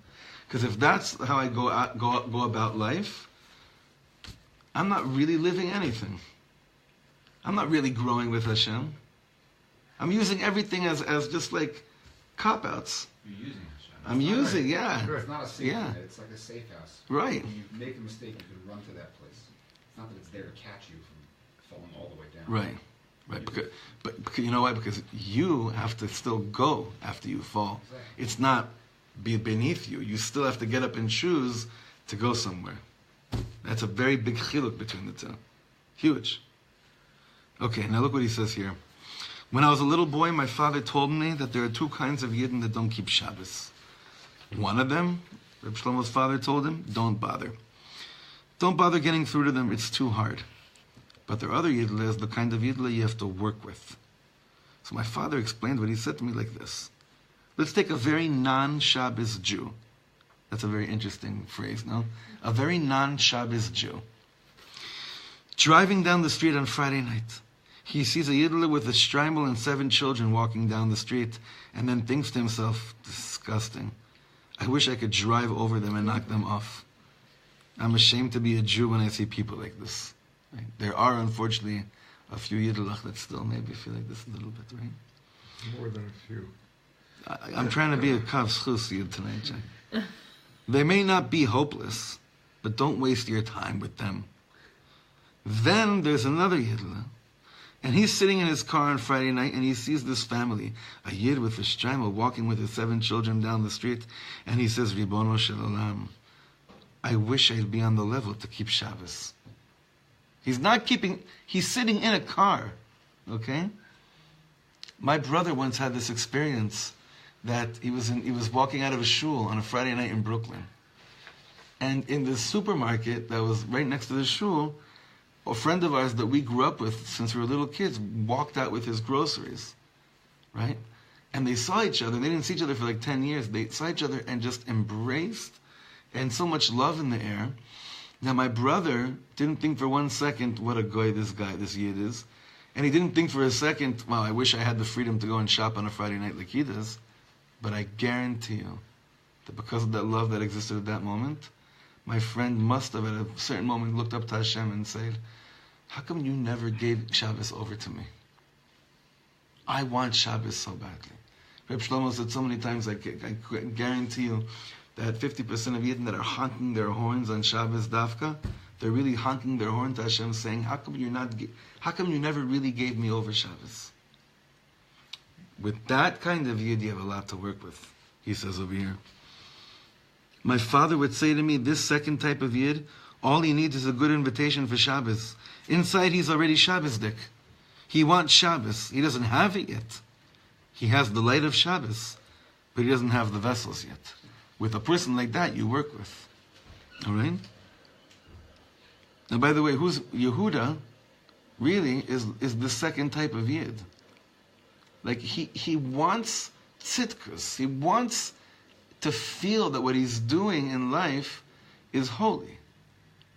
Because if that's how I go about life, I'm not really living anything. I'm not really growing with Hashem. I'm using everything as just like cop-outs. You're using Hashem. I'm using, yeah. It's not a safe Yeah. net, it's like a safe house. Right. When you make a mistake, you can run to that place. It's not that it's there to catch you from falling all the way down. Right. Right. Because you know why? Because you have to still go after you fall. Exactly. It's not be beneath you. You still have to get up and choose to go somewhere. That's a very big chiluk between the two. Huge. Okay, now look what he says here. When I was a little boy, my father told me that there are two kinds of Yidden that don't keep Shabbos. One of them, Rabbi Shlomo's father told him, don't bother. Don't bother getting through to them, it's too hard. But there are other Yidden, the kind of Yidden you have to work with. So my father explained what he said to me like this. Let's take a very non-Shabbos Jew. That's a very interesting phrase, no? A very non-Shabbos Jew. Driving down the street on Friday night, he sees a Yidden with a shtreimel and 7 children walking down the street, and then thinks to himself, disgusting. I wish I could drive over them and knock them off. I'm ashamed to be a Jew when I see people like this. Right? There are, unfortunately, a few Yiddelach that still maybe feel like this a little bit, right? More than a few. I'm trying to be a Kav Schus Yid tonight, Jack. They may not be hopeless, but don't waste your time with them. Then there's another Yiddelach, and he's sitting in his car on Friday night, and he sees this family, a Yid with a shtreimel walking with his 7 children down the street, and he says, Ribono shel olam, I wish I'd be on the level to keep Shabbos. He's sitting in a car, okay? My brother once had this experience that he was walking out of a shul on a Friday night in Brooklyn. And in the supermarket that was right next to the shul, a friend of ours that we grew up with since we were little kids walked out with his groceries, right? And they saw each other. They didn't see each other for like 10 years. They saw each other and just embraced, and so much love in the air. Now my brother didn't think for 1 second what a goy this Yid is. And he didn't think for a second, wow, I wish I had the freedom to go and shop on a Friday night like he does. But I guarantee you that because of that love that existed at that moment, my friend must have at a certain moment looked up to Hashem and said, how come you never gave Shabbos over to me? I want Shabbos so badly. Rabbi Shlomo said so many times, I guarantee you that 50% of Yidden that are honking their horns on Shabbos Dafka, they're really honking their horn to Hashem saying, how come you never really gave me over Shabbos? With that kind of Yid, you have a lot to work with, he says over here. My father would say to me, this second type of Yid, all he needs is a good invitation for Shabbos. Inside he's already Shabbosdik. He wants Shabbos. He doesn't have it yet. He has the light of Shabbos, but he doesn't have the vessels yet. With a person like that, you work with. All right? Now, by the way, who's Yehuda really is the second type of Yid. Like, he wants tzitkus. He wants to feel that what he's doing in life is holy.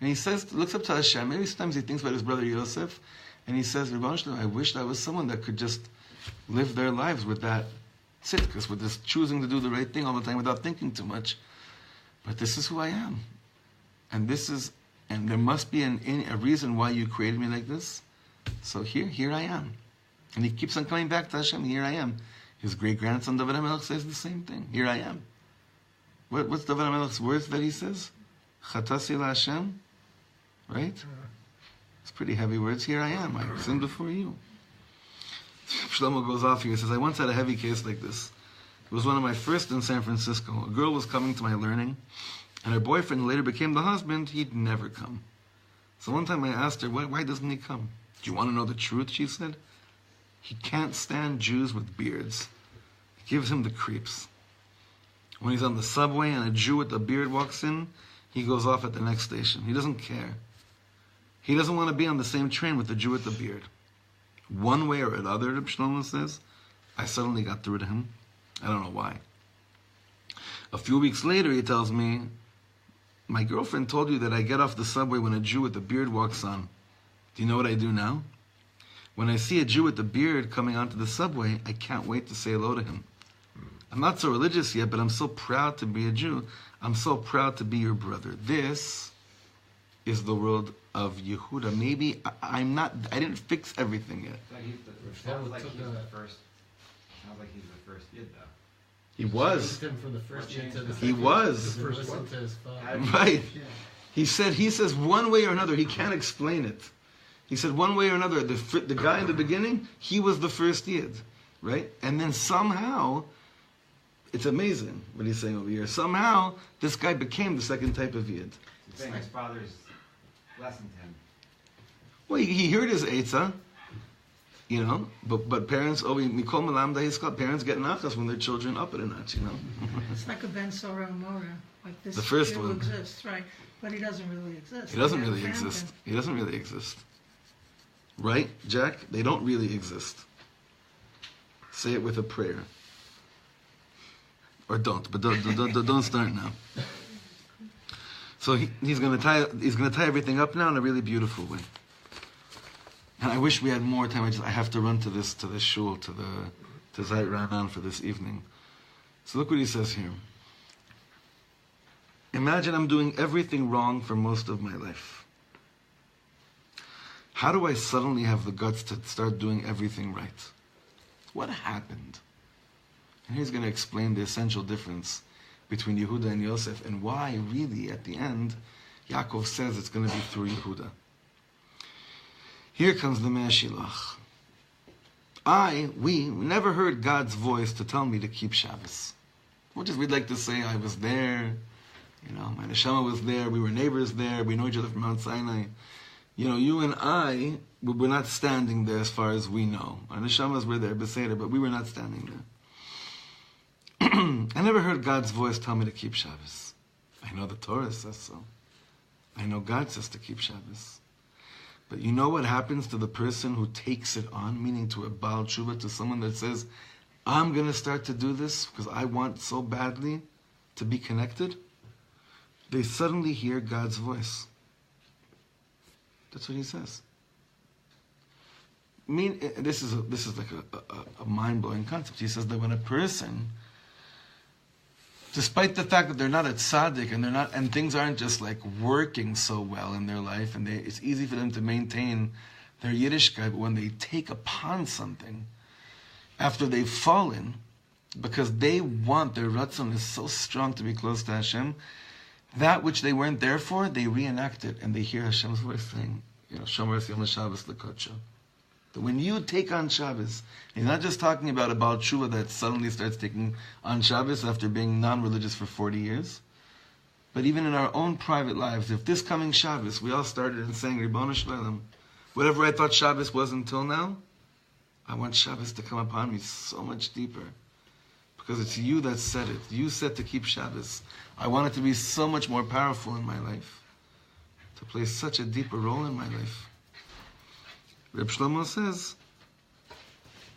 And he says, looks up to Hashem. Maybe sometimes he thinks about his brother Yosef, and he says, I wish I was someone that could just live their lives with that tzitkus, with this choosing to do the right thing all the time without thinking too much. But this is who I am. And there must be a reason why you created me like this. So here I am. And he keeps on coming back to Hashem, here I am. His great-grandson David HaMelech says the same thing. Here I am. What's David HaMelech's words that he says? Chatasi la Hashem. Right? It's pretty heavy words. Here I am. I sinned before you. Shlomo goes off here. He says, I once had a heavy case like this. It was one of my first in San Francisco. A girl was coming to my learning, and her boyfriend later became the husband. He'd never come. So one time I asked her, why doesn't he come? Do you want to know the truth? She said. He can't stand Jews with beards. It gives him the creeps. When he's on the subway and a Jew with a beard walks in, he goes off at the next station. He doesn't care. He doesn't want to be on the same train with the Jew with the beard. One way or another, Rabbi Shlomo says, I suddenly got through to him. I don't know why. A few weeks later, he tells me, my girlfriend told you that I get off the subway when a Jew with a beard walks on. Do you know what I do now? When I see a Jew with a beard coming onto the subway, I can't wait to say hello to him. I'm not so religious yet, but I'm so proud to be a Jew. I'm so proud to be your brother. This is the world of Yehuda. Maybe I didn't fix everything yet. So sounds like he's the first. Sounds like he's the first yid, though. He was. Changed him from the first year to the He second. was. To listen to his father. Right. Yeah. He says one way or another, he can't explain it. He said one way or another, the guy in the beginning, he was the first yid, right? And then somehow, it's amazing what he's saying over here. Somehow, this guy became the second type of yid. He's saying his father's lesson to him. Well, he heard his eitzah, you know, but parents, mikol melam dahiskal, parents get nachas when their children up at a notch, you know. It's like a Ben Sora Mora, like this The first Jew one. exists, right? But he doesn't really exist. He doesn't They never really found exist. him. He doesn't really exist. Right, Jack? They don't really exist. Say it with a prayer. Or don't, but don't start now. So he's going to tie everything up now in a really beautiful way. And I wish we had more time. I have to run to this shul, to Zayit Ranan for this evening. So look what he says here. Imagine I'm doing everything wrong for most of my life. How do I suddenly have the guts to start doing everything right? What happened? And he's going to explain the essential difference between Yehuda and Yosef and why really at the end Yaakov says it's going to be through Yehuda. Here comes the Mashiach. We never heard God's voice to tell me to keep Shabbos. We'd like to say I was there, you know, my neshama was there, we were neighbors there, we know each other from Mount Sinai. You know, you and I, we're not standing there as far as we know. Our neshamas were there, Beseder, but we were not standing there. I never heard God's voice tell me to keep Shabbos. I know the Torah says so. I know God says to keep Shabbos. But you know what happens to the person who takes it on, meaning to a Baal Tshuva, to someone that says, I'm going to start to do this because I want so badly to be connected? They suddenly hear God's voice. That's what he says. This is like a mind-blowing concept. He says that when a person, despite the fact that they're not a tzaddik and things aren't just like working so well in their life, and it's easy for them to maintain their Yiddishkeit, but when they take upon something after they've fallen, because they want, their ratzon is so strong to be close to Hashem, that which they weren't there for, they reenact it, and they hear Hashem's voice saying, you know, Shomer Yom Shabbos L'Kodsho. That when you take on Shabbos, he's not just talking about a Baal Tshuva that suddenly starts taking on Shabbos after being non-religious for 40 years, but even in our own private lives, if this coming Shabbos, we all started in saying, Ribono Shel Olam, whatever I thought Shabbos was until now, I want Shabbos to come upon me so much deeper. Because it's you that said it. You said to keep Shabbos. I want it to be so much more powerful in my life. To play such a deeper role in my life. Reb Shlomo says,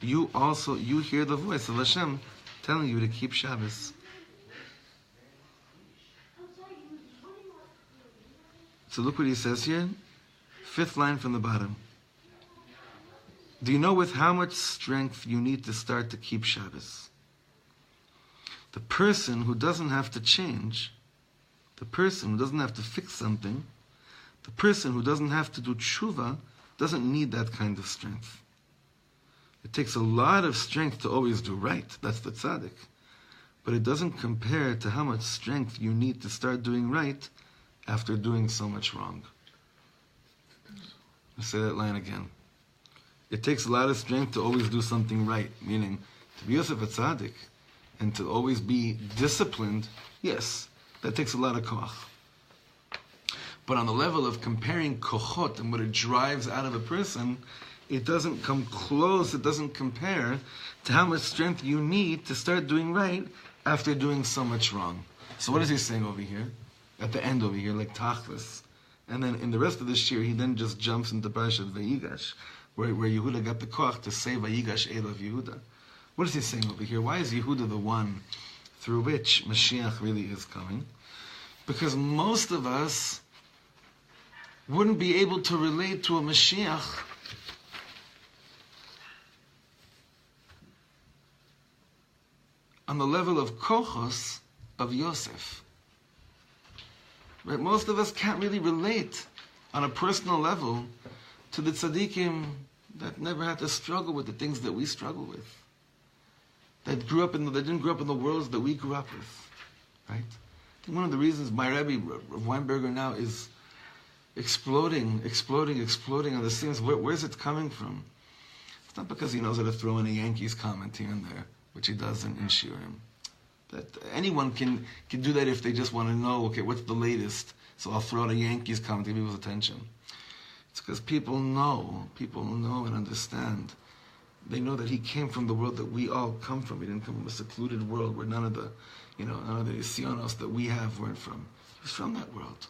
you hear the voice of Hashem telling you to keep Shabbos. So look what he says here. 5th line from the bottom. Do you know with how much strength you need to start to keep Shabbos? The person who doesn't have to change, the person who doesn't have to fix something, the person who doesn't have to do tshuva doesn't need that kind of strength. It takes a lot of strength to always do right. That's the tzaddik. But it doesn't compare to how much strength you need to start doing right after doing so much wrong. I'll say that line again. It takes a lot of strength to always do something right, meaning to be Yosef a tzaddik and to always be disciplined. Yes, that takes a lot of koch. But on the level of comparing kochot and what it drives out of a person, it doesn't come close, it doesn't compare to how much strength you need to start doing right after doing so much wrong. So what is he saying over here? At the end over here, like tachlis. And then in the rest of the shir, he then just jumps into Parashat Vayigash, where Yehuda got the koch to say Vayigash Elav Yehuda. What is he saying over here? Why is Yehuda the one through which Mashiach really is coming? Because most of us wouldn't be able to relate to a Mashiach on the level of kochos of Yosef. Right? Most of us can't really relate on a personal level to the tzaddikim that never had to struggle with the things that we struggle with. That didn't grow up in the worlds that we grew up with. Right? I think one of the reasons my Rebbe, Rav Weinberger, now is exploding on the seams. Where's it coming from? It's not because he knows how to throw in a Yankees comment here and there, which he does in Shiurim. That anyone can do that if they just want to know, okay, what's the latest? So I'll throw out a Yankees comment to get people's attention. It's because people know and understand. They know that he came from the world that we all come from. He didn't come from a secluded world where none of the Sionos that we have weren't from. He was from that world.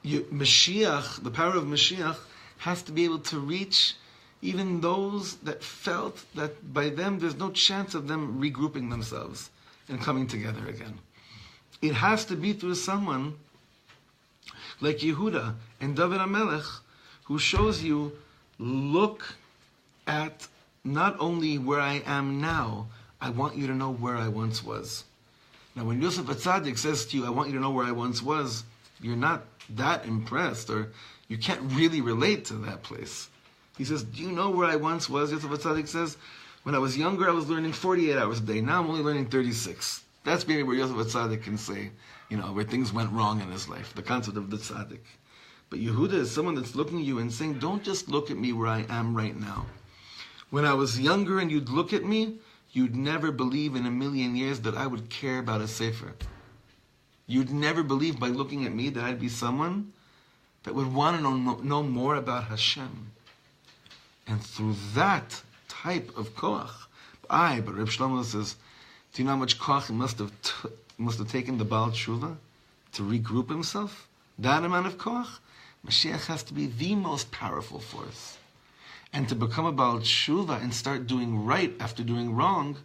Mashiach, the power of Mashiach, has to be able to reach even those that felt that by them there's no chance of them regrouping themselves and coming together again. It has to be through someone like Yehuda and David HaMelech, who shows you, look at not only where I am now, I want you to know where I once was. Now when Yosef HaTzadik says to you, I want you to know where I once was, you're not that impressed, or you can't really relate to that place. He says, do you know where I once was? Yosef HaTzadik says, when I was younger, I was learning 48 hours a day. Now I'm only learning 36. That's maybe where Yosef HaTzadik can say, where things went wrong in his life, the concept of the tzaddik. But Yehuda is someone that's looking at you and saying, don't just look at me where I am right now. When I was younger and you'd look at me, you'd never believe in a million years that I would care about a sefer. You'd never believe by looking at me that I'd be someone that would want to know more about Hashem. And through that type of koach, but Reb Shlomo says, do you know how much koach he must have taken the Baal Tshuva to regroup himself? That amount of koach? Mashiach has to be the most powerful force. And to become a Baal Tshuva and start doing right after doing wrong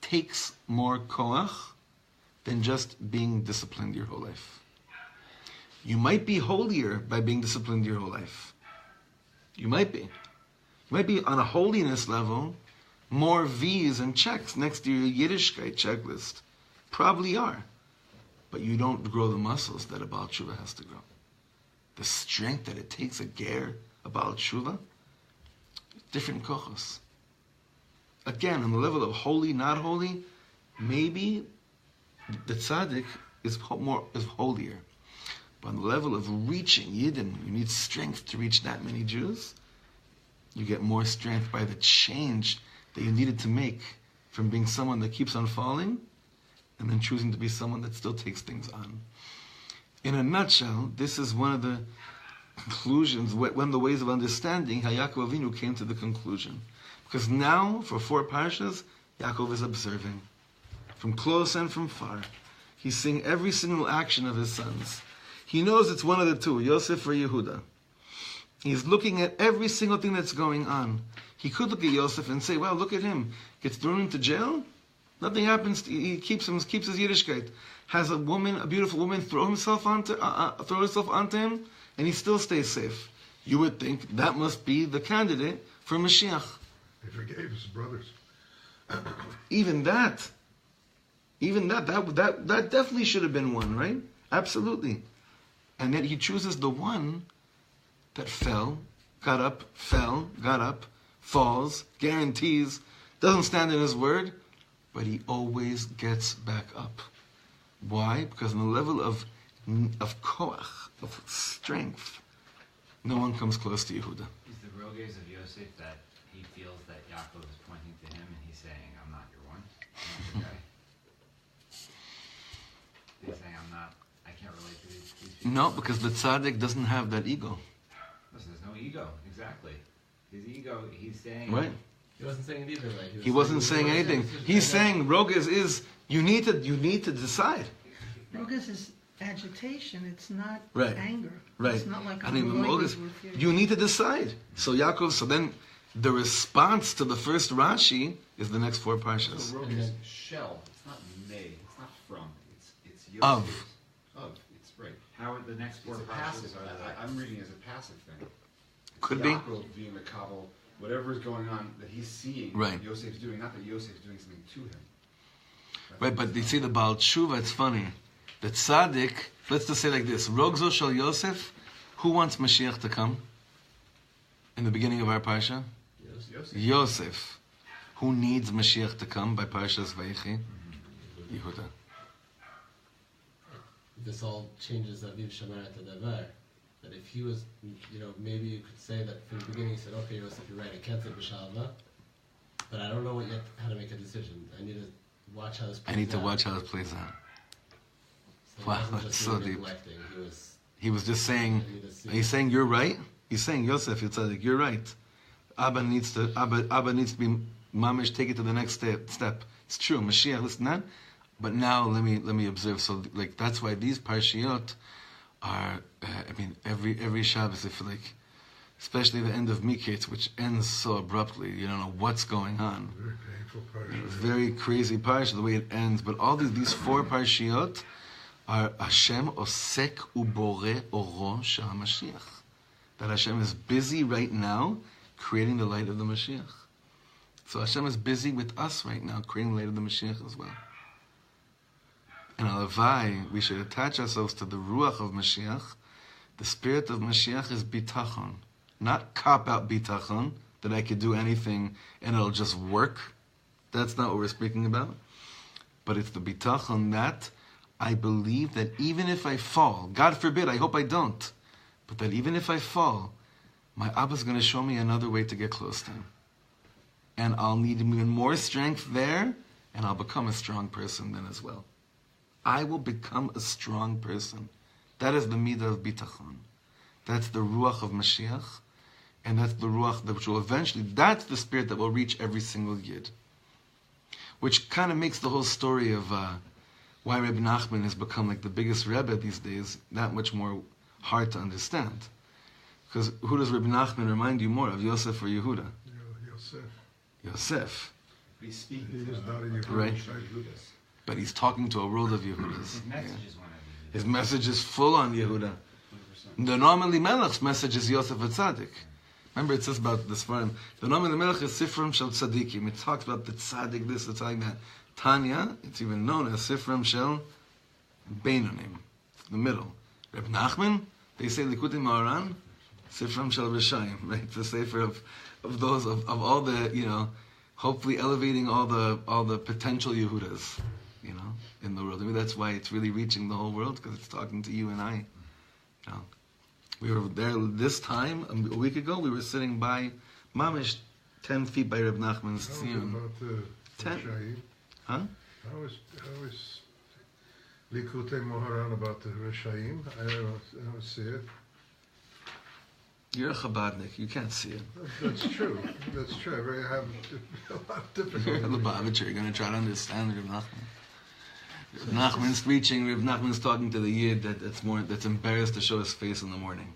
takes more koach than just being disciplined your whole life. You might be holier by being disciplined your whole life. You might be. You might be on a holiness level, more V's and checks next to your Yiddishkeit checklist. Probably are. But you don't grow the muscles that a Baal Tshuva has to grow. The strength that it takes a ger, a Baal Tshuva, different kochos. Again, on the level of holy, not holy, maybe the tzaddik is holier. But on the level of reaching Yidden, you need strength to reach that many Jews. You get more strength by the change that you needed to make from being someone that keeps on falling and then choosing to be someone that still takes things on. In a nutshell, this is one of the conclusions, one of the ways of understanding how Yaakov Avinu came to the conclusion. Because now, for 4 parshas, Yaakov is observing. From close and from far. He's seeing every single action of his sons. He knows it's one of the two, Yosef or Yehuda. He's looking at every single thing that's going on. He could look at Yosef and say, well, look at him. Gets thrown into jail? Nothing happens. He keeps his Yiddishkeit. Has a beautiful woman, throw herself onto him, and he still stays safe. You would think that must be the candidate for Mashiach. He forgave his brothers. Even that definitely should have been one, right? Absolutely. And yet he chooses the one that fell, got up, falls, guarantees, doesn't stand in his word, but he always gets back up. Why? Because on the level of koach, of strength, no one comes close to Yehuda. Is the real gaze of Yosef that he feels that Yaakov is pointing to him and he's saying, I'm not your one, I'm not the guy? He's saying, I can't relate to these people. No, because the tzaddik doesn't have that ego. Listen, there's no ego, exactly. His ego, he's saying... Right. He wasn't saying it either, right? He wasn't saying anything. He's saying, Rogas is, you need to decide. Rogas is agitation, it's not Right. anger. Right. It's not like I mean, Rogas, with you need to decide. So then the response to the first Rashi is the next 4 parshas. So rogue is shell. It's not may. It's not from. It's Yosef. Of. It's right. How are the next 4 It's a parshas passive. are the... I'm reading it as a passive thing. Could be. Yaakov being the kabul, whatever is going on that he's seeing. Right. Yosef's doing, not that Yosef's doing something to him. Right, but you see the Baal Tshuva, it's funny. The tzaddik, let's just say like this, Rogzo shel Yosef, Who wants Mashiach to come? In the beginning of our parsha? Yosef. Who needs Mashiach to come by Parshas Vayechi? Yehuda. This all changes Aviv Shamarat Davar. That if he was, maybe you could say that from the beginning he said, okay, Yosef, you're right, I can't say B'Shalva, but I don't know yet how to make a decision. I need to watch how this plays out. I need to watch how this plays out. So Wow, that's so deep. He was just saying, he's saying, you're right. He's saying, Yosef, you're right. Abba needs to be mamish, take it to the next step. It's true, Mashiach, listen to that. But now let me observe. So that's why these parshiyot are. Every Shabbos, especially the end of Miketz, which ends so abruptly, you don't know what's going on. Very painful parsha. It's very crazy parsha the way it ends. But all these four parshiyot are Hashem osek ubore oro shel Mashiach. That Hashem is busy right now creating the light of the Mashiach. So Hashem is busy with us right now creating the light of the Mashiach as well. And alavai, we should attach ourselves to the ruach of Mashiach. The spirit of Mashiach is bitachon, not cop-out bitachon, that I could do anything and it'll just work. That's not what we're speaking about. But it's the bitachon that I believe that even if I fall, God forbid, I hope I don't, but that even if I fall, my Abba's going to show me another way to get close to Him. And I'll need even more strength there, and I'll become a strong person then as well. I will become a strong person. That is the midah of bitachon. That's the ruach of Mashiach, and that's the ruach that will eventually, that's the spirit that will reach every single yid. Which kind of makes the whole story of why Rebbe Nachman has become like the biggest Rebbe these days that much more hard to understand. Because who does Rebbe Nachman remind you more of, Yosef or Yehuda? Yosef. Yosef. He's speaking He is to not a Yehuda. Right. Yehudas. But he's talking to a world of Yehudas. His message is one of these. His message is full on Yehuda. 100%. The Noam Elimelech's message is Yosef HaTzadik. Remember it says about this Sfarim. The Noam Elimelech is Sifrim Shel Tzadikim. It talks about the Tzadik this, the Tzadik that. Tanya, it's even known as Sifrim Shel Beinonim. The middle. Reb Nachman, they say Likutim Ma'aran, Sifrim Shel Rishayim. Right? The Sefer of those, of all the, hopefully elevating all the potential Yehudas, in the world. I mean, that's why it's really reaching the whole world, because it's talking to you and I. We were there this time, a week ago, we were sitting by Mamish, 10 feet by Reb Nachman's How tziyun. about the 10. Rishayim? Huh? How is Likutei Moharan about the Rishayim? I don't see it. You're a Chabadnik, you can't see it. That's true. That's true. I have a lot of difficulty. You're a Lubavitcher, you're going to try to understand Reb Nachman. Reb Nachman's preaching, Reb Nachman's talking to the Yid that's embarrassed to show his face in the morning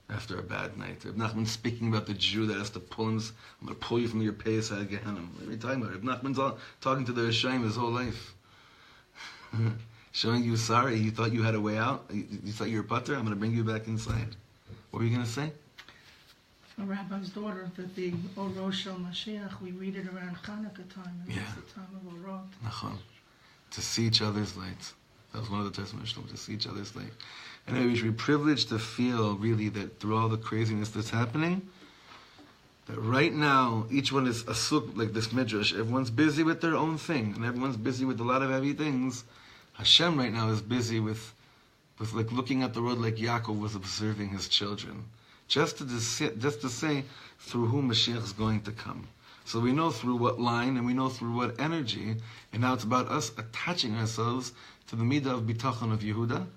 after a bad night. Reb Nachman's speaking about the Jew that has to pull him. I'm going to pull you from your pace out of Gehenna. What are you talking about? Reb Nachman's talking to the Rishayim his whole life. Showing you sorry, you thought you had a way out? You thought you were putter? I'm going to bring you back inside. What were you going to say? A rabbi's daughter, that the Oro Shel Mashiach, we read it around Hanukkah time, and Yeah. it's the time of Oro. Nachon. To see each other's light. That was one of the testimonies, to see each other's light. And we should be privileged to feel, really, that through all the craziness that's happening, that right now, each one is asuk, like this Midrash. Everyone's busy with their own thing, and everyone's busy with a lot of heavy things. Hashem right now is busy with like looking at the world like Yaakov was observing his children. Just to say through whom Mashiach is going to come. So we know through what line and we know through what energy, and now it's about us attaching ourselves to the midah of bitachon of Yehuda.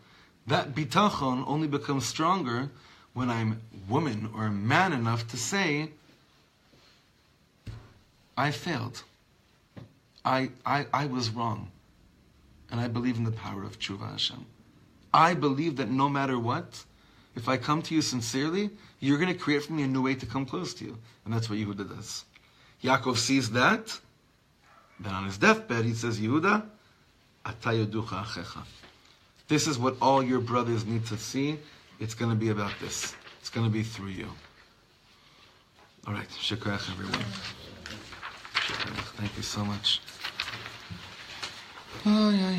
That bitachon only becomes stronger when I'm woman or man enough to say, I failed. I was wrong. And I believe in the power of Tshuva Hashem. I believe that no matter what, if I come to you sincerely, you're going to create for me a new way to come close to you. And that's what Yehuda does. Yaakov sees that. Then on his deathbed, he says, Yehuda, ata yoducha achecha. This is what all your brothers need to see. It's going to be about this. It's going to be through you. All right. Shekrach, everyone. Shekrach. Thank you so much. Oh, yeah.